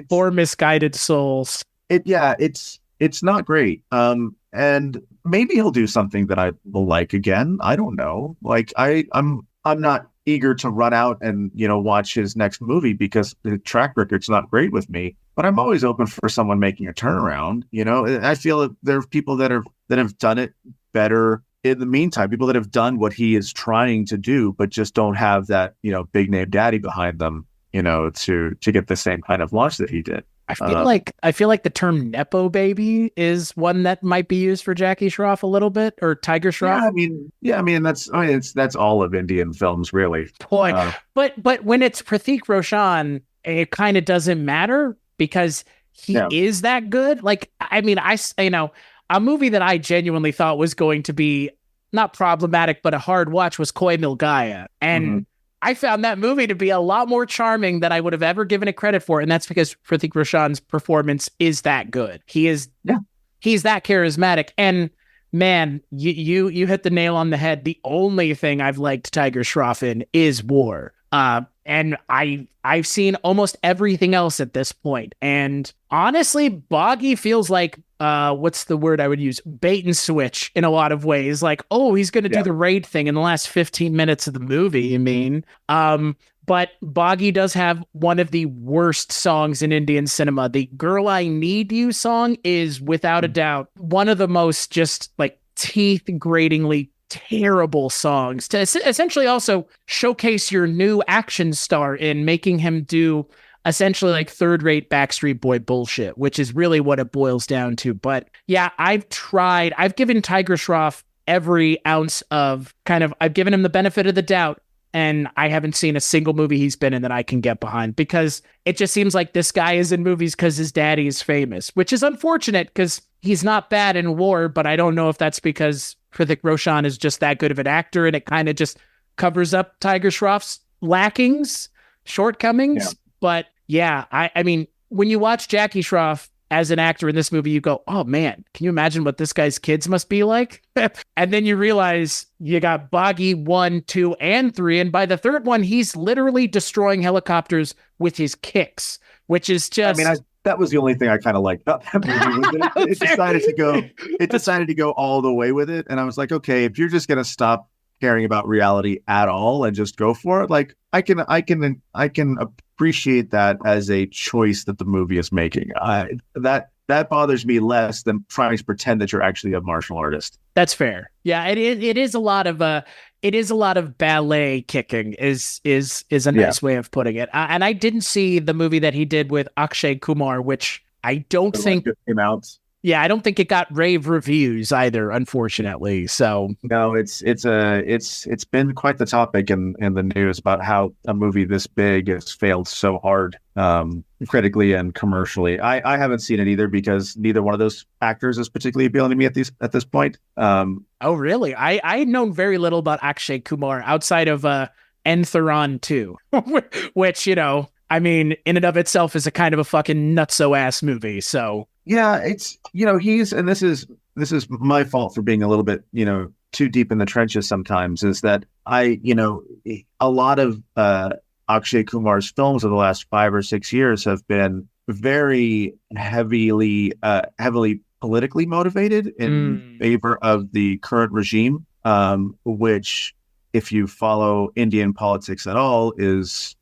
poor misguided souls. It's not great. And maybe he'll do something that I will like again. I don't know. Like I'm not eager to run out and watch his next movie because the track record's not great with me. But I'm always open for someone making a turnaround. I feel that there are people that have done it better in the meantime. People that have done what he is trying to do, but just don't have that big name daddy behind them. To get the same kind of launch that he did. I feel like the term Nepo baby is one that might be used for Jackie Shroff a little bit, or Tiger Shroff. That's all of Indian films, really. Boy, but when it's Hrithik Roshan, it kind of doesn't matter because he is that good. Like, I mean, a movie that I genuinely thought was going to be not problematic, but a hard watch was Koi Mil Gaya. And I found that movie to be a lot more charming than I would have ever given it credit for. And that's because Hrithik Roshan's performance is that good. He's that charismatic. And man, you hit the nail on the head. The only thing I've liked Tiger Shroff in is War. And I've seen almost everything else at this point. And honestly, Boggy feels like, what's the word I would use? Bait and switch in a lot of ways. Like, oh, he's going to do the raid thing in the last 15 minutes of the movie. You mean? But Boggy does have one of the worst songs in Indian cinema. The Girl I Need You song is without a doubt one of the most just like teeth gratingly terrible songs to essentially also showcase your new action star in, making him do essentially like third-rate Backstreet Boy bullshit, which is really what it boils down to. But yeah, I've given Tiger Shroff every ounce of I've given him the benefit of the doubt, and I haven't seen a single movie he's been in that I can get behind, because it just seems like this guy is in movies because his daddy is famous, which is unfortunate because he's not bad in War, but I don't know if that's because Hrithik Roshan is just that good of an actor and it kind of just covers up Tiger Shroff's shortcomings. Yeah. But yeah, I mean, when you watch Jackie Shroff as an actor in this movie, you go, oh man, can you imagine what this guy's kids must be like? And then you realize you got Boggy 1, 2, and 3. And by the third one, he's literally destroying helicopters with his kicks, which is just... that was the only thing I kind of liked about that movie. Was that it decided to go all the way with it, and I was like, okay, if you're just gonna stop caring about reality at all and just go for it, like I can appreciate that as a choice that the movie is making. That bothers me less than trying to pretend that you're actually a martial artist. That's fair. Yeah, it is a lot of ballet kicking is a nice way of putting it. And I didn't see the movie that he did with Akshay Kumar, which I don't think came out. Yeah, I don't think it got rave reviews either, unfortunately. So no, it's been quite the topic in the news about how a movie this big has failed so hard, critically and commercially. I haven't seen it either because neither one of those actors is particularly appealing to me at this point. Oh, really? I had known very little about Akshay Kumar outside of Entheron 2, which, I mean, in and of itself is a kind of a fucking nutso ass movie. So yeah, it's and this is my fault for being a little bit too deep in the trenches sometimes. Is that a lot of Akshay Kumar's films of the last 5 or 6 years have been very heavily politically motivated in favor of the current regime, which, if you follow Indian politics at all, is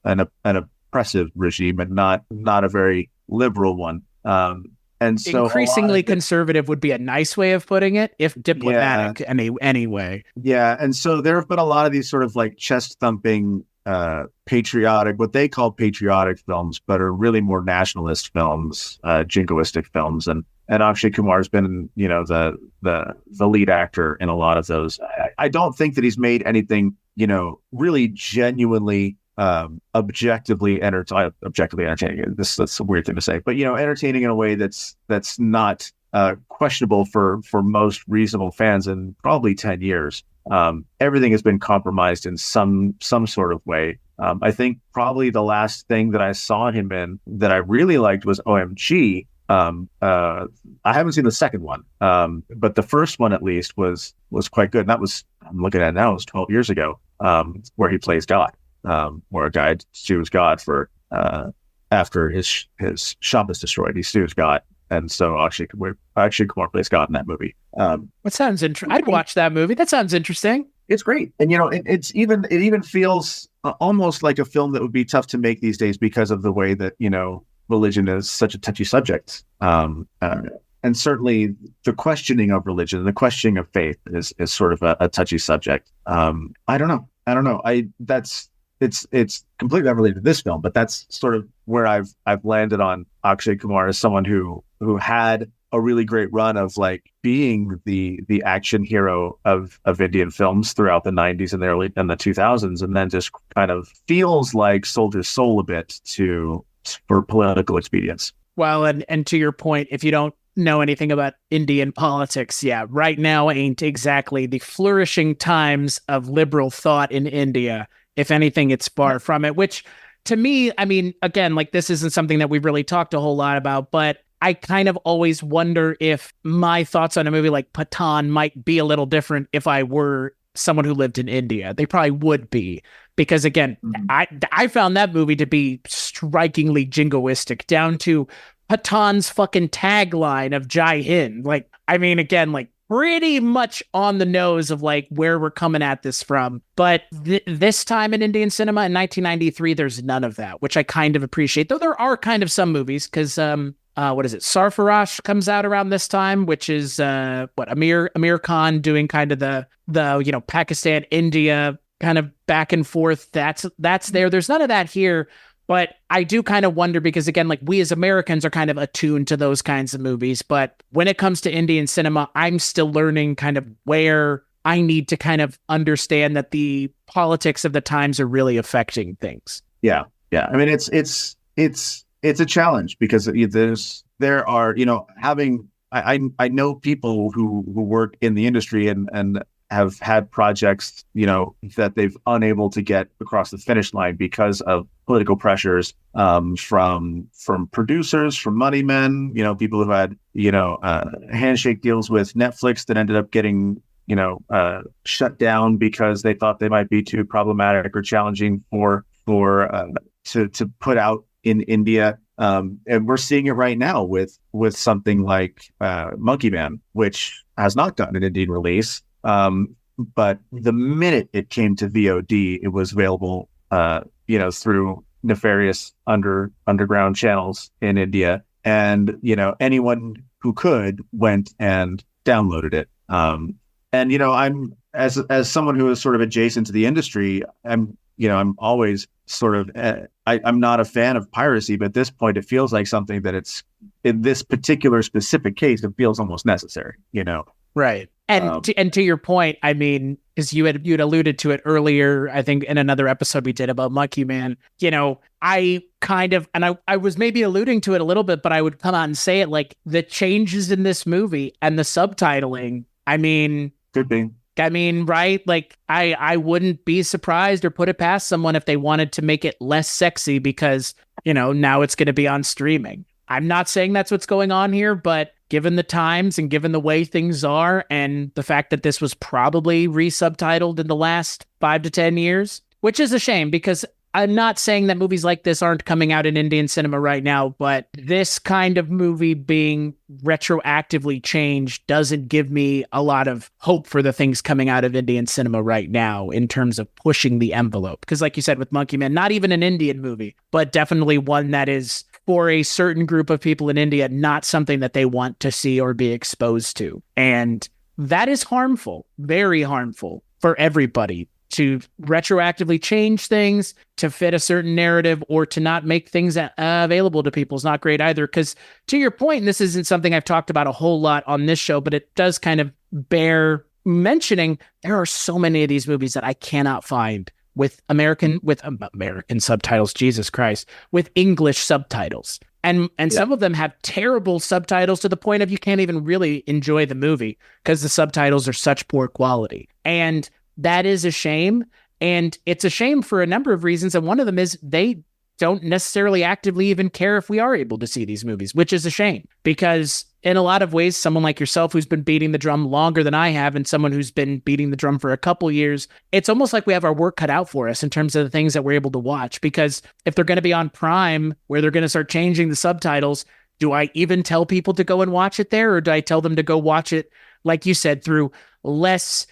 an oppressive regime and not a very liberal one. And so increasingly conservative would be a nice way of putting it, if diplomatic anyway. Yeah. And so there have been a lot of these sort of like chest thumping, patriotic, what they call patriotic films, but are really more nationalist films, jingoistic films. And Akshay Kumar's been, the lead actor in a lot of those. I don't think that he's made anything, really genuinely objectively entertaining. That's a weird thing to say, but entertaining in a way that's not questionable for most reasonable fans in probably 10 years. Everything has been compromised in some sort of way. I think probably the last thing that I saw him in that I really liked was OMG. I haven't seen the second one, but the first one at least was quite good. And that was, I'm looking at it now, it was 12 years ago, where he plays God. Where a guy sues God for after his shop is destroyed, he sues God, and so Akshay Kumar plays God in that movie. What sounds interesting? I'd watch that movie. That sounds interesting. It's great, and it even feels almost like a film that would be tough to make these days because of the way that religion is such a touchy subject. And certainly the questioning of religion, the questioning of faith is sort of a touchy subject. I don't know. It's completely unrelated to this film, but that's sort of where I've landed on Akshay Kumar as someone who had a really great run of like being the action hero of Indian films throughout the 90s and the 2000s, and then just kind of feels like sold his soul a bit for political expedience. Well, and to your point, if you don't know anything about Indian politics, right now ain't exactly the flourishing times of liberal thought in India. If anything, it's far from it, which to me, I mean, again, like this isn't something that we've really talked a whole lot about, but I kind of always wonder if my thoughts on a movie like Pathan might be a little different if I were someone who lived in India. They probably would be, because again, I found that movie to be strikingly jingoistic, down to Pathan's fucking tagline of Jai Hind. Like, I mean, again, like pretty much on the nose of like where we're coming at this from. But this time in Indian cinema in 1993, there's none of that, which I kind of appreciate. Though there are kind of some movies, because what is it? Sarfaraz comes out around this time, which is Amir Khan doing kind of the Pakistan, India kind of back and forth. That's there. There's none of that here. But I do kind of wonder, because again, like we as Americans are kind of attuned to those kinds of movies. But when it comes to Indian cinema, I'm still learning kind of where I need to kind of understand that the politics of the times are really affecting things. Yeah. I mean, it's a challenge because there are I know people who work in the industry and have had projects, that they've unable to get across the finish line because of political pressures, from producers, from money men, people who've had, handshake deals with Netflix that ended up getting, shut down because they thought they might be too problematic or challenging to put out in India. And we're seeing it right now with something like Monkey Man, which has not gotten an Indian release. But the minute it came to VOD, it was available, through nefarious underground channels in India. And, anyone who could went and downloaded it. And, I'm as someone who is sort of adjacent to the industry, I'm always sort of, I'm not a fan of piracy, but at this point, it feels like something that it's, in this particular specific case, it feels almost necessary, Right. And to your point, I mean, because you'd alluded to it earlier, I think in another episode we did about Monkey Man, I kind of, and I was maybe alluding to it a little bit, but I would come out and say it, like, the changes in this movie and the subtitling, I mean, could be. I mean, right? Like, I wouldn't be surprised or put it past someone if they wanted to make it less sexy because, now it's going to be on streaming. I'm not saying that's what's going on here, but given the times and given the way things are and the fact that this was probably re-subtitled in the last 5 to 10 years, which is a shame because I'm not saying that movies like this aren't coming out in Indian cinema right now, but this kind of movie being retroactively changed doesn't give me a lot of hope for the things coming out of Indian cinema right now in terms of pushing the envelope. Because like you said with Monkey Man, not even an Indian movie, but definitely one that is, for a certain group of people in India, not something that they want to see or be exposed to. And that is harmful, very harmful for everybody. To retroactively change things to fit a certain narrative or to not make things available to people is not great either. Because to your point, and this isn't something I've talked about a whole lot on this show, but it does kind of bear mentioning, there are so many of these movies that I cannot find with American subtitles, Jesus Christ, with English subtitles. And some of them have terrible subtitles to the point of you can't even really enjoy the movie because the subtitles are such poor quality. And that is a shame. And it's a shame for a number of reasons. And one of them is they don't necessarily actively even care if we are able to see these movies, which is a shame because in a lot of ways, someone like yourself who's been beating the drum longer than I have and someone who's been beating the drum for a couple years, it's almost like we have our work cut out for us in terms of the things that we're able to watch. Because if they're going to be on Prime, where they're going to start changing the subtitles, do I even tell people to go and watch it there? Or do I tell them to go watch it, like you said, through less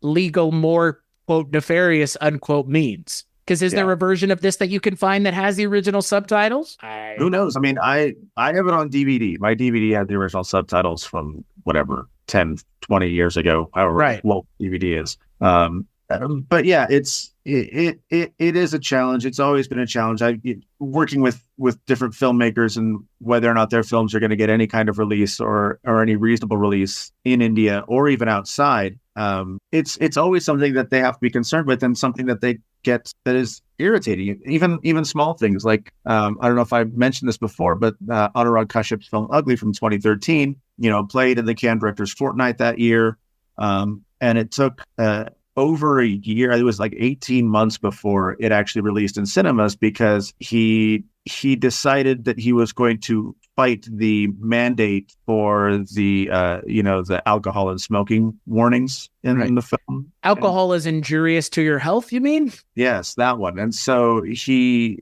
legal, more, quote, nefarious, unquote, means? Because is there a version of this that you can find that has the original subtitles? Who knows? I mean, I have it on DVD. My DVD had the original subtitles from whatever, 10, 20 years ago, however long DVD is. But yeah, it is a challenge. It's always been a challenge. Working with different filmmakers and whether or not their films are going to get any kind of release or any reasonable release in India or even outside. It's always something that they have to be concerned with and something that they get that is irritating. Even small things like I don't know if I mentioned this before, but Anurag Kashyap's film Ugly from 2013, played in the Cannes Directors Fortnight that year, and it took over a year. It was like 18 months before it actually released in cinemas because he decided that he was going to fight the mandate for the the alcohol and smoking warnings in the film. Alcohol is injurious to your health, you mean? Yes, that one. And so he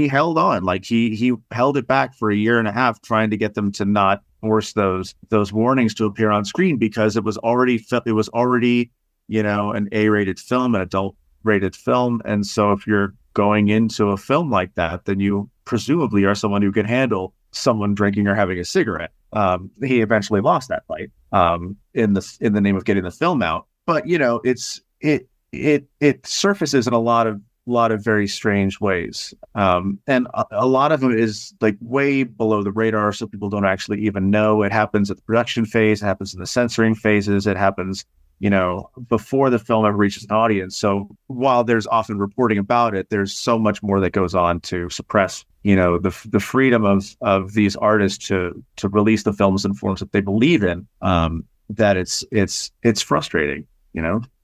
held on, like he held it back for a year and a half, trying to get them to not force those warnings to appear on screen because it was already an A-rated film, an adult-rated film. And so if you're going into a film like that, then you presumably are someone who can handle someone drinking or having a cigarette. He eventually lost that fight in the name of getting the film out. But it surfaces in a lot of very strange ways, and a lot of it is like way below the radar, so people don't actually even know. It happens at the production phase, it happens in the censoring phases, it happens before the film ever reaches an audience. So while there's often reporting about it, there's so much more that goes on to suppress, the freedom of these artists to release the films in forms that they believe in, that it's frustrating,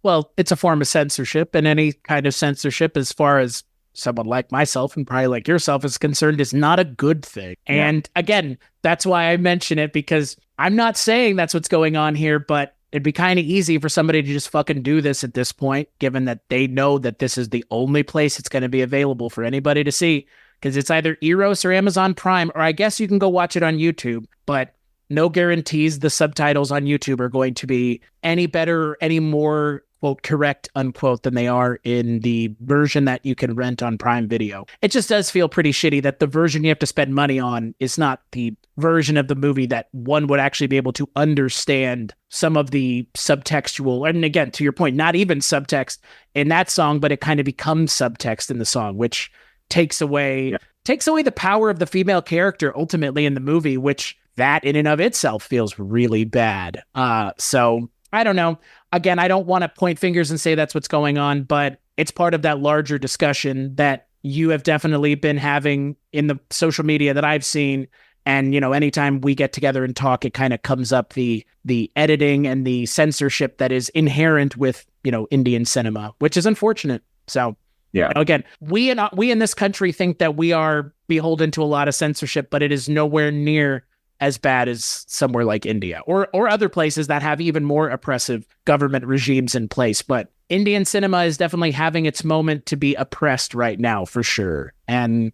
Well, it's a form of censorship, and any kind of censorship, as far as someone like myself and probably like yourself is concerned, is not a good thing. Yeah. And again, that's why I mention it, because I'm not saying that's what's going on here, but it'd be kind of easy for somebody to just fucking do this at this point, given that they know that this is the only place it's going to be available for anybody to see. because it's either Eros or Amazon Prime, or I guess you can go watch it on YouTube, but no guarantees the subtitles on YouTube are going to be any better, any more, quote, correct, unquote, than they are in the version that you can rent on Prime Video. It just does feel pretty shitty that the version you have to spend money on is not the version of the movie that one would actually be able to understand some of the subtextual, and again, to your point, not even subtext in that song, but it kind of becomes subtext in the song, which takes away the power of the female character ultimately in the movie, which that in and of itself feels really bad. So I don't know. Again, I don't want to point fingers and say that's what's going on, but it's part of that larger discussion that you have definitely been having in the social media that I've seen. And, anytime we get together and talk, it kind of comes up the editing and the censorship that is inherent with, Indian cinema, which is unfortunate. So yeah, again, we in this country think that we are beholden to a lot of censorship, but it is nowhere near as bad as somewhere like India or other places that have even more oppressive government regimes in place. But Indian cinema is definitely having its moment to be oppressed right now, for sure. And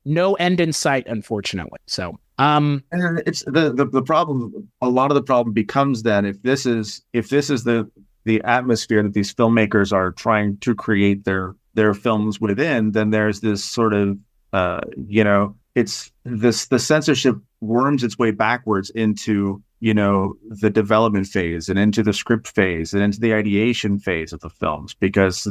no end in sight, unfortunately. So, and it's the problem. A lot of the problem becomes then if this is the atmosphere that these filmmakers are trying to create their films within, then there's this sort of it's the censorship worms its way backwards into the development phase and into the script phase and into the ideation phase of the films, because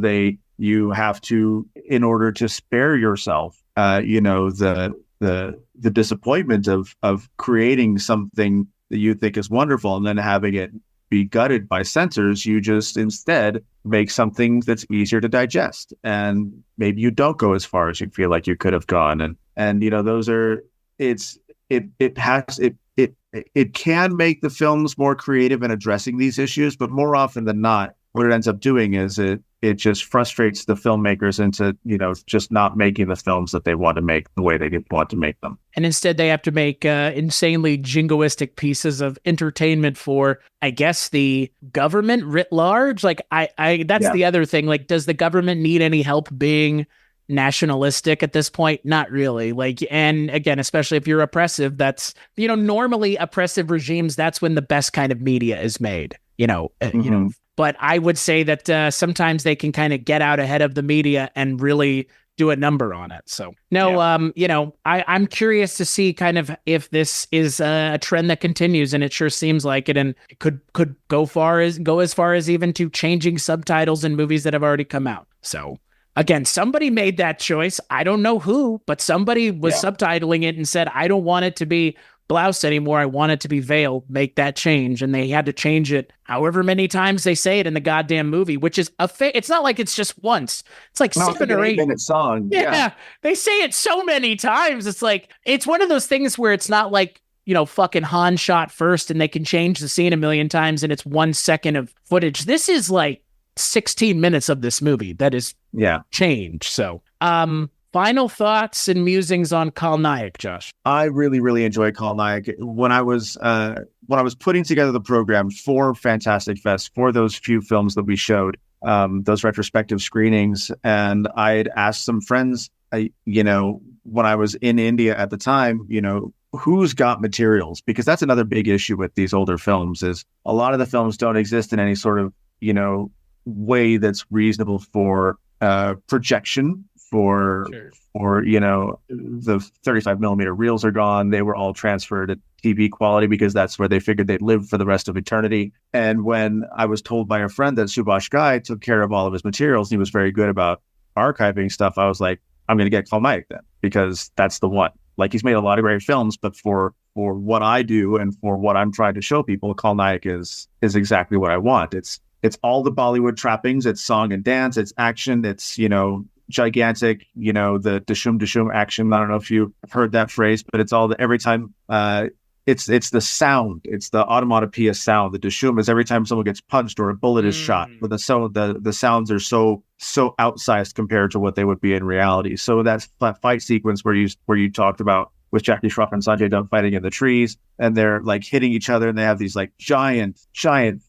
you have to, in order to spare yourself the disappointment of creating something that you think is wonderful and then having it be gutted by censors, you just instead make something that's easier to digest, and maybe you don't go as far as you feel like you could have gone, and those are it can make the films more creative in addressing these issues, but more often than not, what it ends up doing is it just frustrates the filmmakers into just not making the films that they want to make the way they want to make them, and instead they have to make insanely jingoistic pieces of entertainment for, I guess, the government writ large. Like that's the other thing. Like, does the government need any help being nationalistic at this point? Not really. Like, and again, especially if you're oppressive, that's normally oppressive regimes, that's when the best kind of media is made, but I would say that sometimes they can kind of get out ahead of the media and really do a number on it. So I'm curious to see kind of if this is a trend that continues, and it sure seems like it, and it could go as far as even to changing subtitles in movies that have already come out. So again, somebody made that choice. I don't know who, but somebody was subtitling it and said, I don't want it to be blouse anymore. I want it to be veil. Make that change. And they had to change it however many times they say it in the goddamn movie, which is it's not like it's just once. It's like 7 or 8 minute song. Yeah. They say it so many times. It's like, it's one of those things where it's not like, fucking Han shot first and they can change the scene a million times and it's 1 second of footage. This is like 16 minutes of this movie that is changed. So, final thoughts and musings on Khal Nayak, Josh. I really, really enjoyed Khal Nayak. When I was putting together the program for Fantastic Fest, for those few films that we showed, those retrospective screenings, and I'd asked some friends, when I was in India at the time, who's got materials? Because that's another big issue with these older films, is a lot of the films don't exist in any sort of, way that's reasonable for projection. The 35 millimeter reels are gone. They were all transferred at TV quality because that's where they figured they'd live for the rest of eternity. And when I was told by a friend that Subhash Ghai took care of all of his materials, and he was very good about archiving stuff, I was like, I'm going to get Khal Nayak then, because that's the one. Like, he's made a lot of great films, but for what I do and for what I'm trying to show people, Khal Nayak is exactly what I want. It's all the Bollywood trappings. It's song and dance. It's action. It's, gigantic, the dashum action. I don't know if you have heard that phrase, but it's all every time it's the sound, it's the onomatopoeia sound. The dashum is every time someone gets punched or a bullet is shot, but the sounds are so outsized compared to what they would be in reality. So that fight sequence where you talked about with Jackie Shroff and Sanjay Dutt fighting in the trees, and they're like hitting each other, and they have these like giant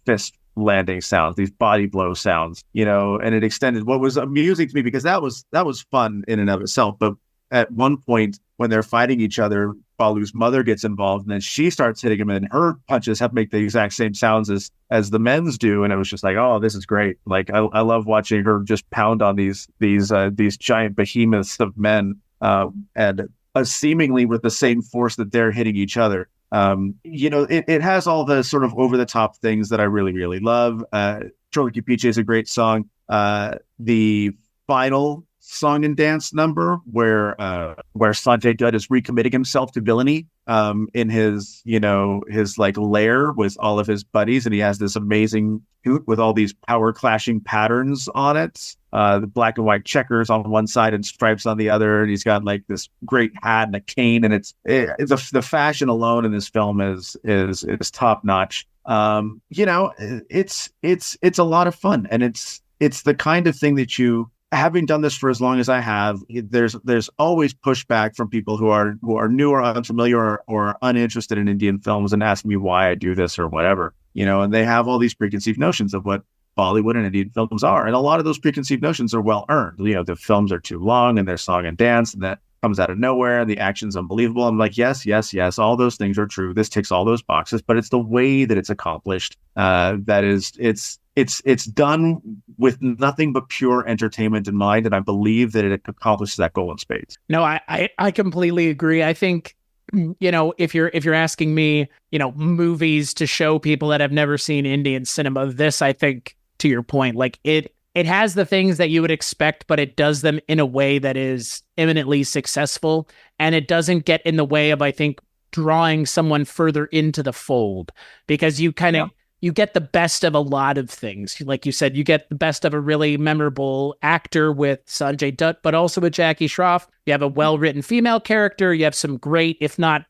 fist landing sounds, these body blow sounds, and it extended. What was amusing to me, because that was fun in and of itself, but at one point when they're fighting each other, Balu's mother gets involved, and then she starts hitting him, and her punches have make the exact same sounds as the men's do, and it was just like, oh, this is great. Like I love watching her just pound on these giant behemoths of men, and seemingly with the same force that they're hitting each other. It has all the sort of over the top things that I really, really love. Cholo Ki Piche is a great song. The final song and dance number where Sanjay Dutt is recommitting himself to villainy in his like lair with all of his buddies, and he has this amazing suit with all these power clashing patterns on it, the black and white checkers on one side and stripes on the other, and he's got like this great hat and a cane, and the fashion alone in this film is top notch. It's a lot of fun, and it's the kind of thing that having done this for as long as I have, there's always pushback from people who are new or unfamiliar or uninterested in Indian films and asking me why I do this or whatever, and they have all these preconceived notions of what Bollywood and Indian films are. And a lot of those preconceived notions are well earned. The films are too long and they're song and dance, and that comes out of nowhere. The action's unbelievable. I'm like, yes, all those things are true. This ticks all those boxes, but it's the way that it's accomplished that is, it's done with nothing but pure entertainment in mind, and I believe that it accomplishes that goal in spades. No, I completely agree. I think, if you're asking me, movies to show people that have never seen Indian cinema, this, I think, to your point, like it has the things that you would expect, but it does them in a way that is eminently successful, and it doesn't get in the way of, I think, drawing someone further into the fold, because you kind of you get the best of a lot of things. Like you said, you get the best of a really memorable actor with Sanjay Dutt, but also with Jackie Shroff. You have a well-written female character. You have some great, if not,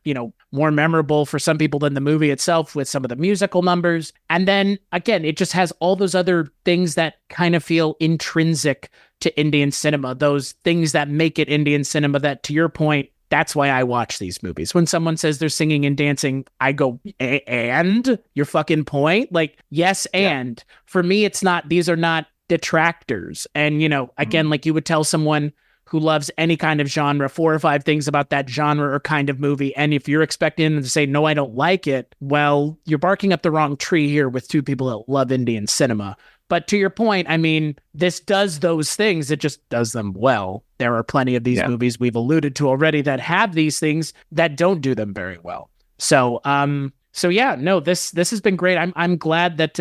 more memorable for some people than the movie itself with some of the musical numbers. And then, again, it just has all those other things that kind of feel intrinsic to Indian cinema, those things that make it Indian cinema that, to your point, that's why I watch these movies. When someone says they're singing and dancing, I go, and your fucking point? Like, yes, and for me, it's not, these are not detractors. And, again, like you would tell someone who loves any kind of genre, 4 or 5 things about that genre or kind of movie. And if you're expecting them to say, no, I don't like it, well, you're barking up the wrong tree here with 2 people that love Indian cinema. But to your point, I mean, this does those things. It just does them well. There are plenty of these movies we've alluded to already that have these things that don't do them very well. So yeah, no, this has been great. I'm glad that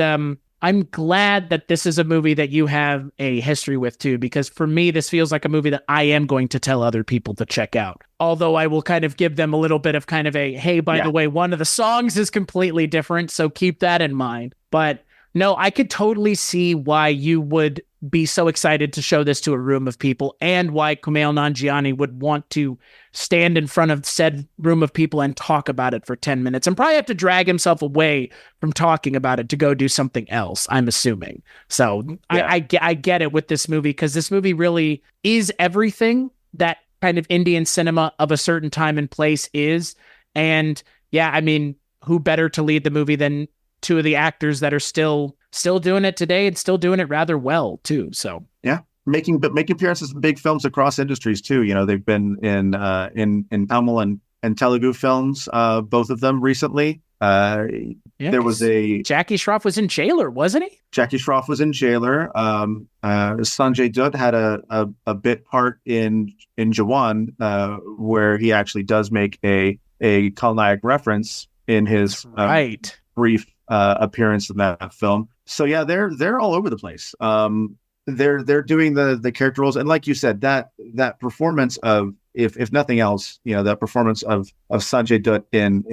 this is a movie that you have a history with too, because for me, this feels like a movie that I am going to tell other people to check out. Although I will kind of give them a little bit of kind of a, hey, by the way, one of the songs is completely different, so keep that in mind. But no, I could totally see why you would be so excited to show this to a room of people, and why Kumail Nanjiani would want to stand in front of said room of people and talk about it for 10 minutes and probably have to drag himself away from talking about it to go do something else, I'm assuming. So I get it with this movie, because this movie really is everything that kind of Indian cinema of a certain time and place is. And yeah, I mean, who better to lead the movie than 2 of the actors that are still doing it today and still doing it rather well too. So yeah, making appearances in big films across industries too. They've been in Tamil and Telugu films, both of them recently. There was Jackie Shroff was in Jailer, wasn't he? Jackie Shroff was in Jailer. Sanjay Dutt had a bit part in Jawan, where he actually does make a Khal Nayak reference in his brief appearance in that film. So yeah, they're all over the place. They're doing the character roles, and like you said, that performance of, if nothing else, that performance of Sanjay Dutt in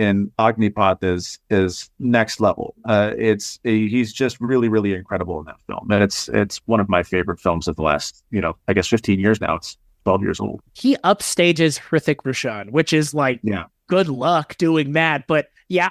Agnipath is next level. He's just really, really incredible in that film, and it's one of my favorite films of the last, I guess 15 years now. It's 12 years old. He upstages Hrithik Roshan, which is like, good luck doing that. But yeah,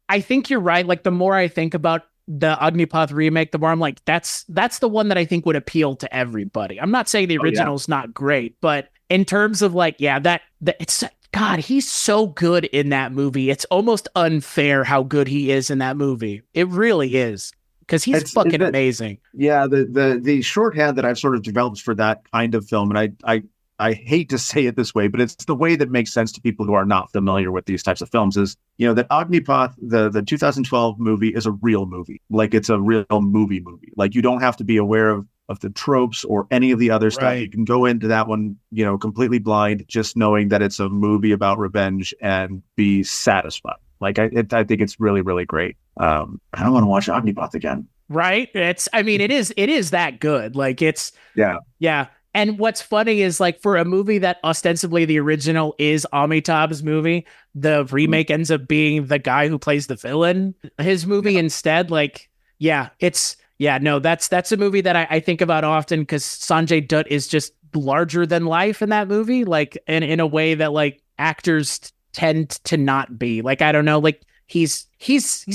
I think you're right. Like, the more I think about the Agnipath remake, the more I'm like, that's the one that I think would appeal to everybody. I'm not saying the original's not great, but in terms of like, it's, God, he's so good in that movie. It's almost unfair how good he is in that movie. It really is, because he's fucking amazing. Yeah, the shorthand that I've sort of developed for that kind of film, and I hate to say it this way, but it's the way that makes sense to people who are not familiar with these types of films is, that Agnipath, the 2012 movie, is a real movie. Like, it's a real movie. Like, you don't have to be aware of the tropes or any of the other stuff. Right. You can go into that one, completely blind, just knowing that it's a movie about revenge and be satisfied. Like, I think it's really, really great. I don't want to watch Agnipath again. Right. It is that good. Like, it's, yeah. And what's funny is, like, for a movie that ostensibly the original is Amitabh's movie, the remake ends up being the guy who plays the villain, his movie instead. Like, that's a movie that I think about often because Sanjay Dutt is just larger than life in that movie, like, and in a way that, like, actors tend to not be. Like, I don't know, like, he's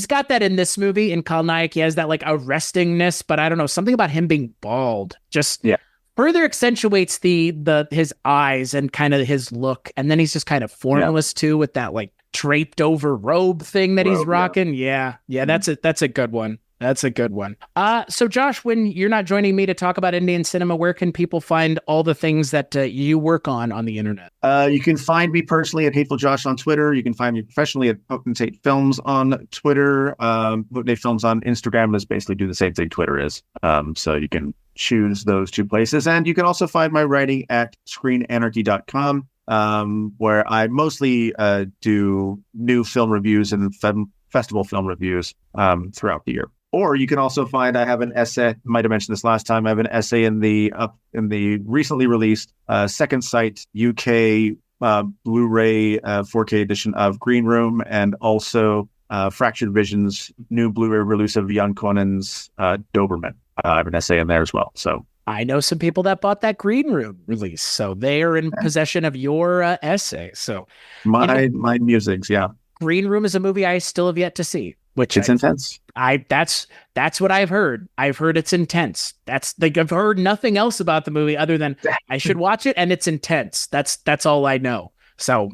got that in this movie. In Khal Nayak, he has that, like, arrestingness, but I don't know, something about him being bald just further accentuates his eyes and kind of his look. And then he's just kind of formless too, with that, like, draped over robe thing that he's rocking. Yeah. That's a good one. That's a good one. So Josh, when you're not joining me to talk about Indian cinema, where can people find all the things that you work on the internet? You can find me personally at Hateful Josh on Twitter. You can find me professionally at Potentate Films on Twitter. Potentate Films on Instagram is basically do the same thing Twitter is. So you can choose those two places. And you can also find my writing at screenanarchy.com, where I mostly do new film reviews and festival film reviews throughout the year. Or you can also find, I have an essay, might have mentioned this last time, I have an essay in the recently released Second Sight UK Blu-ray 4K edition of Green Room, and also Fractured Vision's new Blu-ray release of Jan Konen's Doberman. I have an essay in there as well. So I know some people that bought that Green Room release, so they are in possession of your essay. So my musings, Green Room is a movie I still have yet to see. Which it's intense. That's what I've heard. I've heard it's intense. That's, like, I've heard nothing else about the movie other than I should watch it and it's intense. That's all I know. So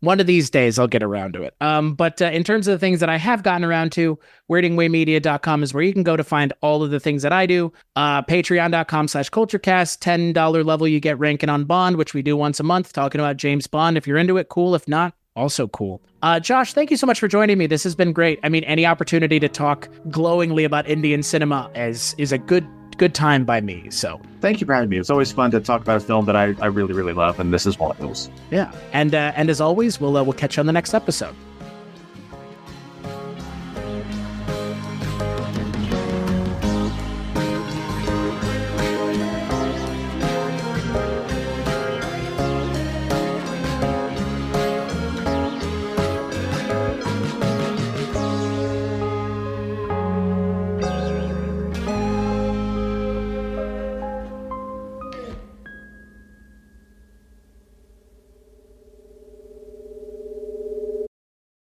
one of these days I'll get around to it. But in terms of the things that I have gotten around to, weirdingwaymedia.com is where you can go to find all of the things that I do. Patreon.com/culturecast, $10 level, you get Rankin' on Bond, which we do once a month, talking about James Bond. If you're into it, cool. If not, also cool. Josh, thank you so much for joining me. This has been great. I mean, any opportunity to talk glowingly about Indian cinema is a good time by me. So thank you for having me. It's always fun to talk about a film that I really, really love, and this is one of those. Yeah. And as always, we'll catch you on the next episode.